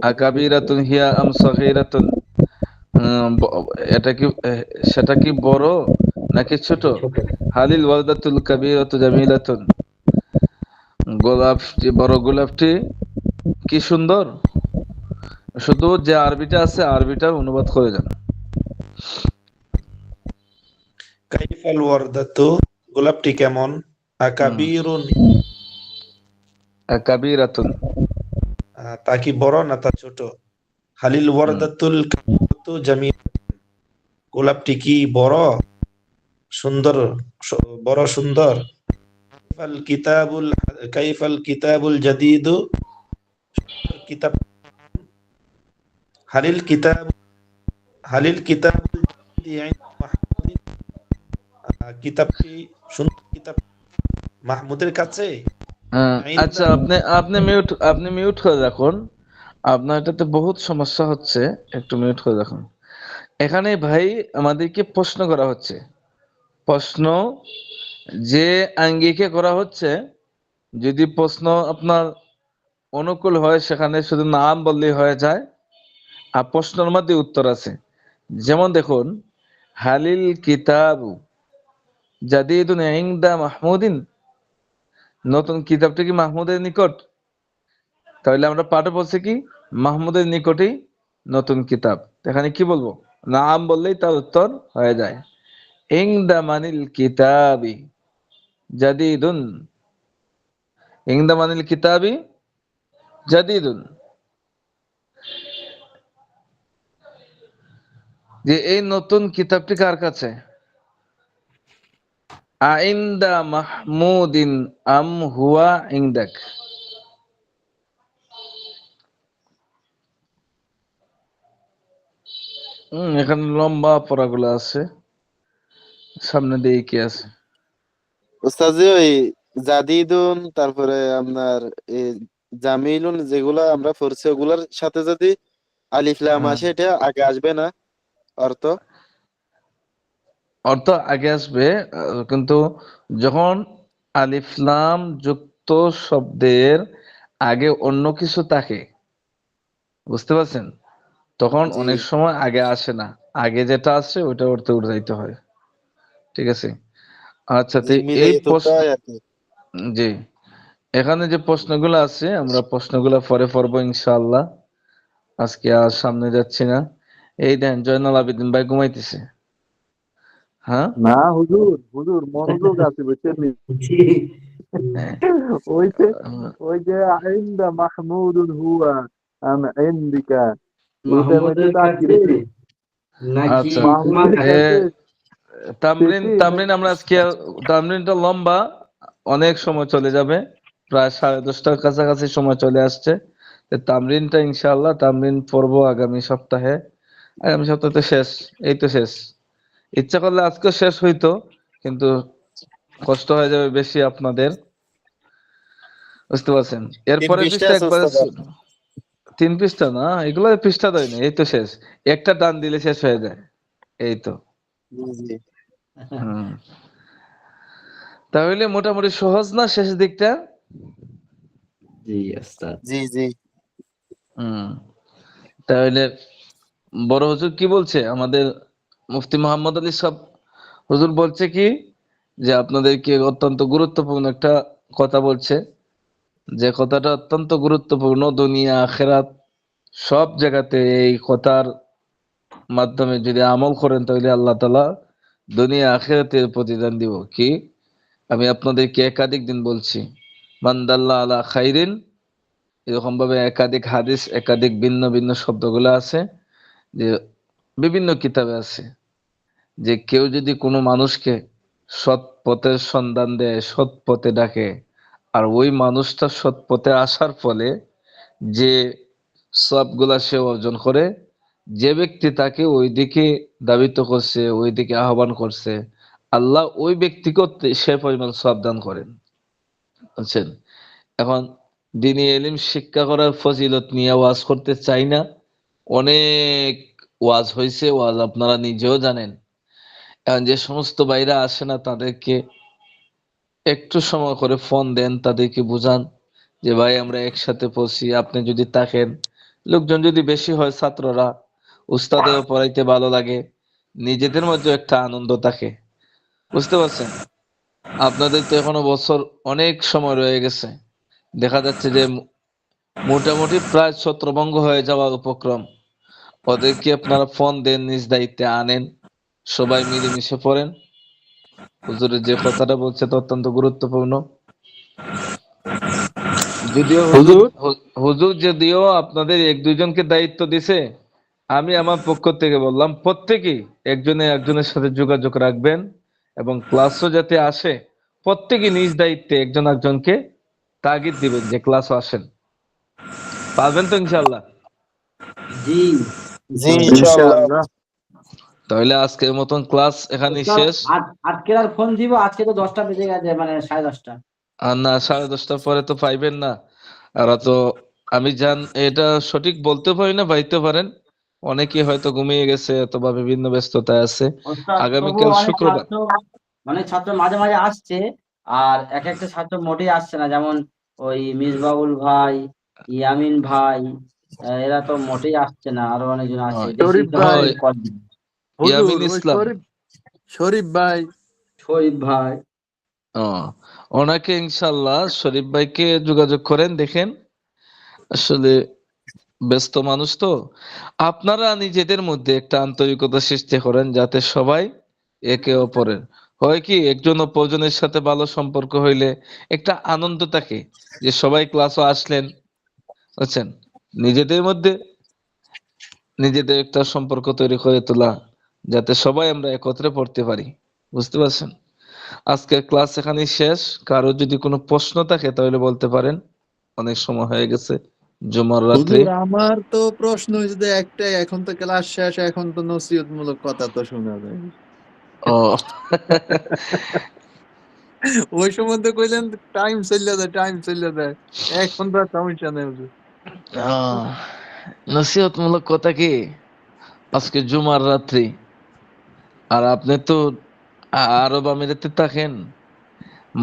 আকাবিরাতুন হিয়া আম সগীরাতুন, ব- এটা কি সেটা কি বড় নাকি ছোট? ছোট। হালিল ওয়ালদাতুল কাবীরাতু জামিলাতুন, গোলাপটি, বড় গোলাপটি কি সুন্দর। শুধু যে আরবিটা আছে আরবিটা অনুবাদ করে যান। কাইফাল ওয়ারদাতু, গোলাপটি কেমন? আকাবিরুন, আকাবিরাতুন, তা কি বড় না তা ছোট? হালিল ওয়ারদাতুল কারিমাতু জামিল, গোলাপটি কি বড় সুন্দর, বড় সুন্দর? কাইফাল কিতাবুল কাইফাল কিতাবুল জাদিদু, কিতাব হালিল কিতাব হালিল কিতাবুল জাদিদি ইনদা মাহমুদিন, কিতাবটি সুন্দর, কিতাব মাহমুদের কাছে? আচ্ছা, আপনি মিউট করে রাখুন। আপনার এটাতে বহুত সমস্যা হচ্ছে, একটু মিউট করে রাখুন। এখানে ভাই আমাদেরকে প্রশ্ন করা হচ্ছে, প্রশ্ন যে আঙ্গিকে করা হচ্ছে, যদি প্রশ্ন আপনার অনুকূল হয় সেখানে শুধু নাম বললেই হয়ে যায়, আর প্রশ্নের মধ্যে উত্তর আছে। যেমন দেখুন, হালিল কিতাব জাদিদুন ইনদা মাহমুদিন, নতুন কিতাবটা কি মাহমুদের নিকট? তাহলে আমরা পাঠে বলছি কি মাহমুদের নিকটই নতুন কিতাব। এখানে কি বলবো? নাম বললেই তার উত্তর হয়ে যায়। ইনদা মানিল কিতাবি জাদিদুন, ইনদা মানিল কিতাবি জাদিদুন, যে এই নতুন কিতাবটি কার কাছে? আইন্দা মাহমুদিন আম হুয়া ইনদাক। এখানে লম্বা পড়াগুলো আছে, সামনে দিয়ে কি আছে? ওস্তাদ জি, ওই জাদিদুন, তারপরে আপনার এই জামিলুন, যেগুলা আমরা পড়ছি ওগুলার সাথে যদি আলিফ লাম হ্যাঁ, আসে, এটা আগে আসবে না অর্থ? অর্থ আগে আসবে, কিন্তু যখন আলিফ লাম যুক্ত শব্দের আগে অন্য কিছু থাকে, বুঝতে পারছেন, তখন জি অনেক সময় আগে আসে না, আগে যেটা আসে ওইটা অর্থে উঠে যাইতে হয়। ঠিক আছে? আচ্ছা, তো জি, এই মিলাইয়ে তুলতে প্রশ্ন, হয় আর কি। জি, এখানে যে প্রশ্নগুলো আছে আমরা প্রশ্নগুলো পরে পড়বো ইনশাআল্লাহ, আজকে আর সামনে যাচ্ছি না। এই দেন জয়নাল আবেদিন ভাই ঘুমাইতেছে। হ্যাঁ, না হুজুর, হুজুর মনোযোগ আছে বুঝছেন নি? জি। হ্যাঁ, ওই যে আহ, ওই যে আইন্দা মাহমুদুন হুয়া আম ইন্দিকা, এটার মধ্যে মাহমুদের তাকদির কাছে কি? নাকি আচ্ছা, তোমার মাহমুদের কাছে? কাছে তামরিন বেশি তামরিন আমরা আজকে তামরিনটা লম্বা, অনেক সময় চলে যাবে, প্রায় 10:30টার কাছাকাছি সময় চলে আসছে। তো তামরিনটা ইনশাআল্লাহ তামরিন পড়বো আগামী সপ্তাহে। আগামী সপ্তাহ তো শেষ, এই তো শেষ। ইচ্ছা করলে আজকে শেষ হইতো, কিন্তু কষ্ট হয়ে যাবে বেশি আপনাদের, বুঝতে পারছেন। তিন এরপরে পৃষ্ঠা পৃষ্ঠা আছে একবার ওস্তাদ আর। 3 পৃষ্ঠা না, এগুলো পৃষ্ঠা দেয় না, এই তো শেষ। একটা টান দিলে শেষ হয়ে যায়, এই তো। জি জি হুম, তাহলে মোটামুটি সহজ না শেষ দিকটা? জি ওস্তাদ। জি জি হুম, তাহলে বড় হুজুর কি বলছে আমাদের? মুফতি মোহাম্মদ আলী সাহেব হুজুর বলছে কি, যে আপনাদেরকে অত্যন্ত গুরুত্বপূর্ণ একটা কথা বলছে, যে কথাটা অত্যন্ত গুরুত্বপূর্ণ, দুনিয়া আখেরাত সব জায়গাতে এই কথার মাধ্যমে যদি আমল করেন তাহলে আল্লাহ তাআলা দুনিয়া আখেরাতের প্রতিদান দিব। কি, আমি আপনাদেরকে একাধিক দিন বলছি, মান দাল্লা আলা খাইরিন, এরকম ভাবে একাধিক হাদিস, একাধিক ভিন্ন ভিন্ন শব্দগুলো আছে, যে বিভিন্ন কিতাবে আছে, যে কেউ যদি কোনো মানুষকে সৎ পথের সন্ধান দেয়, সৎ পথে ডাকে, আর ওই মানুষটা সৎ পথে আসার ফলে যে সবগুলা সে অর্জন করে, যে ব্যক্তি তাকে ওই দিকে দাবিত করছে, ওই দিকে আহ্বান করছে, আল্লাহ ওই ব্যক্তিকেও সে পরিমাণ সব দান করেন। বুঝছেন? এখন দিনী এলিম শিক্ষা করার ফজিলত নিয়ে ওয়াজ করতে চাই না, অনেক ওয়াজ হয়েছে, ওয়াজ আপনারা নিজেও জানেন। এখন যে সমস্ত বাইরা আসে না তাদেরকে একটু সময় করে ফোন দেন, তাদেরকে বুঝান যে ভাই আমরা একসাথে পড়ছি, আপনি যদি থাকেন, লোকজন যদি বেশি হয়, ছাত্ররা, উস্তাদেরও পড়াইতে ভালো লাগে, নিজেদের মধ্যে একটা আনন্দ থাকে, বুঝতে পারছেন। আপনাদের তো এখনো বছর অনেক সময় রয়ে গেছে, দেখা যাচ্ছে যে মোটামুটি প্রায় ছত্রভঙ্গ হয়ে যাওয়ার উপক্রম। ওদেরকে আপনারা ফোন দেন, নিজ দায়িত্বে আনেন, সবাই মিলেমিশে পড়েন। হুজুরের যে কথাটা বলছে তো অত্যন্ত গুরুত্বপূর্ণ। যদিও হুজুর হুজুর হুজুর যদিও আপনাদের এক দুইজনকে দায়িত্ব দিছে, আমি আমার পক্ষ থেকে বললাম প্রত্যেকেই একজনে একজনের সাথে যোগাযোগ রাখবেন এবং ক্লাসও যাতে আসে, প্রত্যেকেই নিজ দায়িত্বে একজন একজনকে তাগিদ দিবেন যে ক্লাসও আসেন। পারবেন তো ইনশাআল্লাহ? জি জি ইনশাআল্লাহ। ইনশাআল্লাহ। ইনশাআল্লাহ। তাহলে আজকের মতন ক্লাস এখানেই ওস্তাদ, শেষ। আজকে আর ফোন দিব, আজকে তো 10টা বেজে গেছে, মানে 10:30। আর না, 10:30টার পরে তো পাইবেন না। আর তো আমি এটা সঠিক বলতে পারি না, পাইতে পারেন। অনেকেই হয়তো ঘুমিয়ে গেছে অথবা বিভিন্ন ব্যস্ততায় আছে। ওস্তাদ তবুও আগামীকাল শুক্রবার। অনেক ছাত্র মাঝে মাঝে আসছে, আর এক একটা ছাত্র মোটেই আসছে না, যেমন ওই মিসবাউল ভাই, ইয়ামিন ভাই, এরা তো মোটেই আসছে না, আরো অনেকজন আছে, দেখি শরীফ তো ভাই, হয়, কদিন। হুজুর ইয়ামিন ওই ইসলাম। শরীফ ভাই। শরীফ ভাই। ও, ওনাকে ইনশাল্লাহ শরীফ ভাইকে যোগাযোগ করেন, দেখেন। আসলে ব্যস্ত মানুষ তো। আপনারা নিজেদের মধ্যে একটা আন্তরিকতা সৃষ্টি করেন যাতে সবাই একে অপরের, হয় কি একজন অপরজনের সাথে ভালো সম্পর্ক হইলে একটা আনন্দ থাকে যে সবাই ক্লাসও আসলেন, বুঝছেন। নিজেদের মধ্যে নিজেদের একটা সম্পর্ক তৈরি করে তোলা যাতে সবাই আমরা একত্রে পড়তে পারি, বুঝতে পারছেন। আজকের ক্লাস এখানেই শেষ। কারো যদি কোনো প্রশ্ন থাকে তাহলে বলতে পারেন, অনেক সময় হয়ে গেছে, জুমার রাত্রি। হুজুর আমার তো প্রশ্ন হয়েছে যে একটাই, এখন তো ক্লাস শেষ, এখন তো নসিহতমূলক কথা তো শোনা যায়। ও ওই সময় তো কইলেন টাইম চলে যায়, টাইম চলে যায়, এখন তো আর সমস্যা নেই হুজুর। আহ, নসিহতমূলক কথা কি, আজকে জুমার রাত্রি, আর আপনি তো আরব আমিরাতে থাকেন,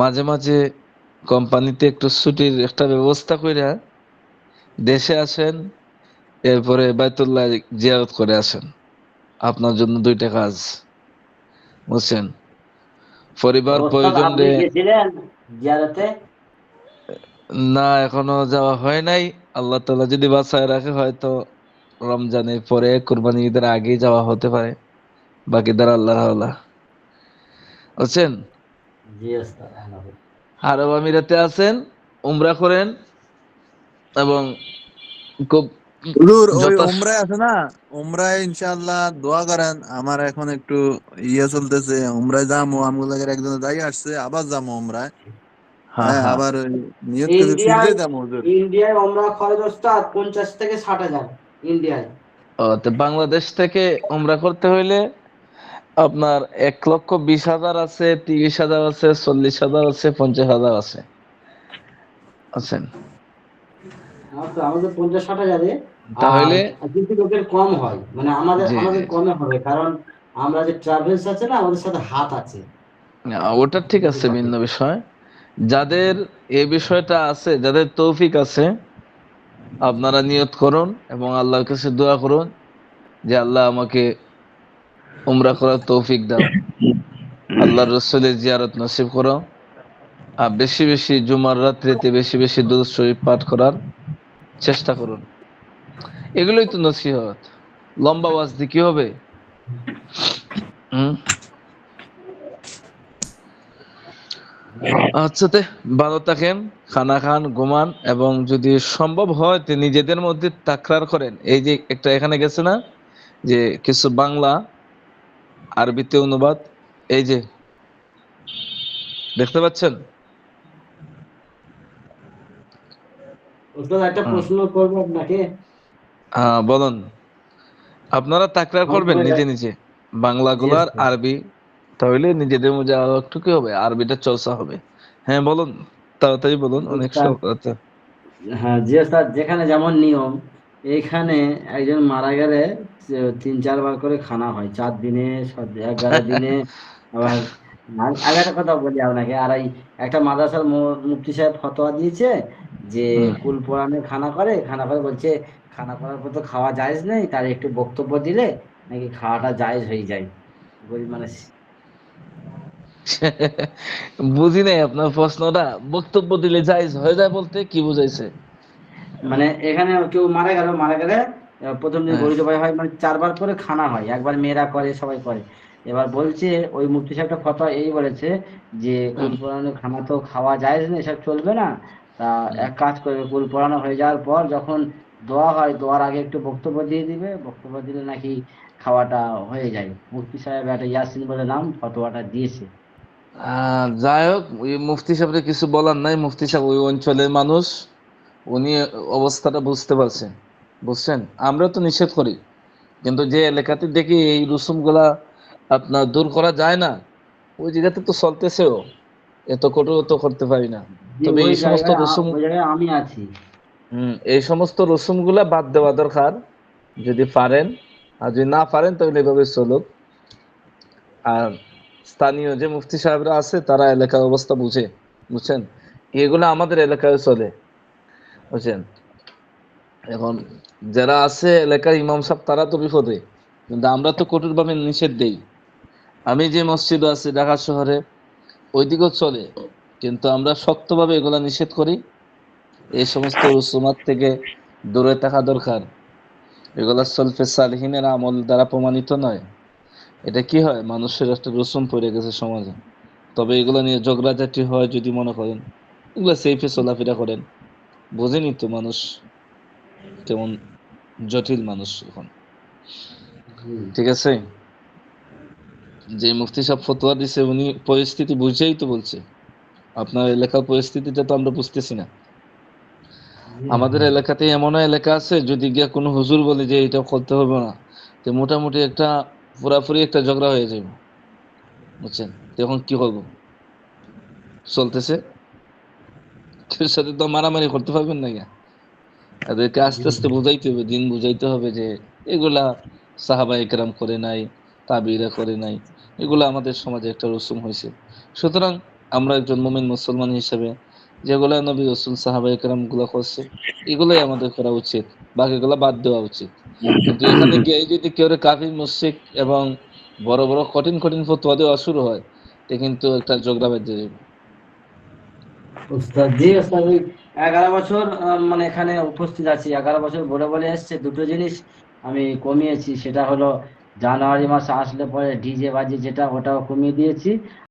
মাঝে মাঝে কোম্পানিতে একটু ছুটির একটা ব্যবস্থা কইরা দেশে আসেন, এরপরে বাইতুল্লাহ জিয়ারত করে আসেন। আপনার জন্য দুইটা কাজ, বুঝছেন। তো পরিবার ওস্তাদ প্রয়োজন আপনি রে। গেছিলেন জিয়ারতে? না, এখনো যাওয়া হয় নাই। আল্লাহ তাআলা যদি বাঁচায় রাখে হয়তো রমজানের পরে, কুরবানি ঈদের আগেই যাওয়া হতে পারে। বাকি দ্বারা আল্লাহর হাওলা, বুঝছেন। জি ওস্তাদ, আল্লাহ। আরব আমিরাতে আছেন, উমরা করেন এবং খুব হুজুর ওই যথা উমরায় আছে না, উমরায় ইনশাআল্লাহ দোয়া করেন। আমার এখন একটু চলতেছে, উমরায় যাবো, আমগুলাগের একজন যাই আসছে, আবার যাবো উমরায়। হ্যাঁ হ্যাঁ, হ্যাঁ। আবার ওই নিয়ত করে ইন্ডিয়ায় ফিরতে যাবো হুজুর। ইন্ডিয়ায় ওমরা খরচ ওস্তাদ 50 থেকে 60 হাজার ইন্ডিয়ায়। তো বাংলাদেশ থেকে উমরা করতে হইলে আপনার 1,20,000 আছে, 30,000 আছে, 40,000 আছে, 50,000 আছে, আছেন। আমাদের 50-60 হাজারে। আর তাহলে কিন্তু লোকের কম হয়, মানে আমাদের জি জি, আমাদের কমে হবে, কারণ আমরা যে ট্রাভেলস আছে না, আমাদের সাথে হাত আছে। ওটা ঠিক আছে, ভিন্ন বিষয়। যাদের এই বিষয়টা আছে, যাদের তৌফিক আছে, আপনারা নিয়ত করুন এবং আল্লাহর কাছে দোয়া করুন যে আল্লাহ আমাকে উমরা করার তৌফিক দাও, আল্লাহর রসুলের জিয়ারত নসিব করো, আর বেশি বেশি জুমার রাত্রিতে বেশি বেশি দুরূদ শরীফ পাঠ করার চেষ্টা করুন। এগুলোই তো নসিহত। লম্বা ওয়াজ দিয়ে কি হবে? হুম। আচ্ছা, ভালো থাকেন, খানা খান, ঘুমান, এবং যদি সম্ভব হয় তো নিজেদের মধ্যে তাকরার করেন। এই যে একটা এখানে গেছে না যে কিছু বাংলা আরবিতে অনুবাদ, এই যে দেখতে পাচ্ছেন। ওস্তাদ একটা হুম। প্রশ্ন করবো আপনাকে। বলুন। আপনারা তাকরার করবেন নিজে নিজে জি বাংলাগুলার ওস্তাদ। আরবি, তাহলে নিজেদের মধ্যে আরো একটু কি হবে, আরবিটা চর্চা হবে। হ্যাঁ বলুন, তাড়াতাড়ি বলুন, অনেক ওস্তাদ, সব আচ্ছা। হ্যাঁ জি ওস্তাদ, যেখানে যেমন নিয়ম, এইখানে একজন মারা গেলে 3-4 বার করে খানা হয়, 4 দিনে, 11 দিনে। আবার আমি একটা কথা বলি আপনাকে, আর এই একটা মাদ্রাসার মুফতি সাহেব ফতোয়া দিয়েছে যে হুম। কুল পোড়ানে খানা করে বলছে খানা করার পর তো খাওয়া জায়েজ নেই, তার একটু বক্তব্য দিলে নাকি খাওয়াটা জায়েজ হয়ে যায়। গরিব মানুষ। বুঝি নাই আপনার প্রশ্নটা। বক্তব্য দিলে জায়েজ হয়ে যায় বলতে কি বুঝাইছে? মানে এখানে কেউ মারা গেলে প্রথম দিন হ্যাঁ। গরু জবাই হয়, মানে 4 বার করে খানা হয়, একবার মেয়েরা করে, সবাই করে। এবার বলছে ওই মুফতি সাহেবটা ফতোয়া এই বলেছে যে কুল হুম। পোড়ানো খানা তো খাওয়া যায় না, এসব চলবে না। তা এক কাজ করবে, কুল পড়ানো হয়ে যাওয়ার পর যখন দোয়া হয়, দোয়ার আগে একটু বক্তব্য দিয়ে দিবে, বক্তব্য দিলে নাকি খাওয়াটা হয়ে যায়। মুফতি সাহেব একটা ইয়াসিন বলে নাম, ফতোয়াটা দিয়েছে। যাই হোক, ওই মুফতি সাহেবের কিছু বলার নাই। মুফতি সাহেব ওই অঞ্চলের মানুষ, উনি অবস্থাটা বুঝতে পারছেন, বুঝছেন। আমরা তো নিষেধ করি, কিন্তু যে এলাকাতে দেখি এই রসুমগুলা আপনার দূর করা যায় না, ওই জায়গাতে তো চলতেছেও, এত কঠোর তো করতে পারি না। যে তবে ওই এই সমস্ত জায়গায় রসুম, ওই জায়গায় আমি আছি। এই সমস্ত রসুমগুলা বাদ দেওয়া দরকার যদি পারেন। আর যদি না পারেন তাহলে এভাবে চলুক। আর স্থানীয় যে মুফতি সাহেবরা আছে তারা এলাকার অবস্থা বুঝে, বুঝছেন, এগুলো আমাদের এলাকায় চলে, বুঝছেন। এখন যারা আছে এলাকার ইমাম সাহেব তারা তো বিপদে, কিন্তু আমরা তো কঠোরভাবে নিষেধ দেই। আমি যে মসজিদ আছে ঢাকা শহরে, ওইদিকেও চলে, কিন্তু আমরা শক্তভাবে এগুলা নিষেধ করি। এই সমস্ত রসুমাত থেকে দূরে থাকা দরকার। এগুলা সলফে সালেহিনের আমল দ্বারা প্রমাণিত নয়। এটা কি হয়, মানুষের একটা রসুম পড়ে গেছে সমাজে। তবে এগুলো নিয়ে ঝগড়াঝাটি হয় যদি মনে করেন, এগুলো সেফে চলাফেরা করেন। বোঝেনি তো মানুষ কেমন জটিল মানুষ এখন, ঠিক আছে। যে মুফতি সাহেব ফতোয়া দিছে উনি পরিস্থিতি বুঝেই তো বলছে। আপনার এলাকার পরিস্থিতিটা তো আমরা বুঝতেছি না। আমাদের এলাকাতে এমন এলাকা আছে, যদি গিয়া কোনো হুজুর বলে যে এটা করতে হবে না, তো মোটামুটি একটা পুরাপুরি একটা ঝগড়া হয়ে যাবে, বুঝছেন। তখন কি করবো, চলতেছে, কেউ সাথে তো মারামারি করতে পারবেন না। গিয়া তাদেরকে আস্তে আস্তে বুঝাইতে হবে, দিন বুঝাইতে হবে যে এগুলা সাহাবা একরাম করে নাই, তাবিরা করে নাই, এগুলো আমাদের সমাজে একটা রসুম হয়েছে। সুতরাং আমরা একজন মুমিন মুসলমান হিসেবে যেগুলা নবী রসুল সাহাবা একরাম গুলা করছে, এগুলাই আমাদের করা উচিত, বাকিগুলা বাদ দেওয়া উচিত। কিন্তু এখানে গিয়ে যদি কেউ কাফির মুশরিক এবং বড় বড় কঠিন কঠিন ফতোয়া দেওয়া শুরু হয়, এটা কিন্তু একটা ঝগড়া বেঁধে যাবে। উস্তাদ জি, উস্তাদ ওই 11 বছর মানে এখানে উপস্থিত আছি, 11 বছর বলে বলে এসছে। দুটো জিনিস আমি কমিয়েছি, সেটা হলো জানুয়ারি মাস আসলে পরে ডিজে বাজি যেটা, ওটাও কমিয়ে দিয়েছি।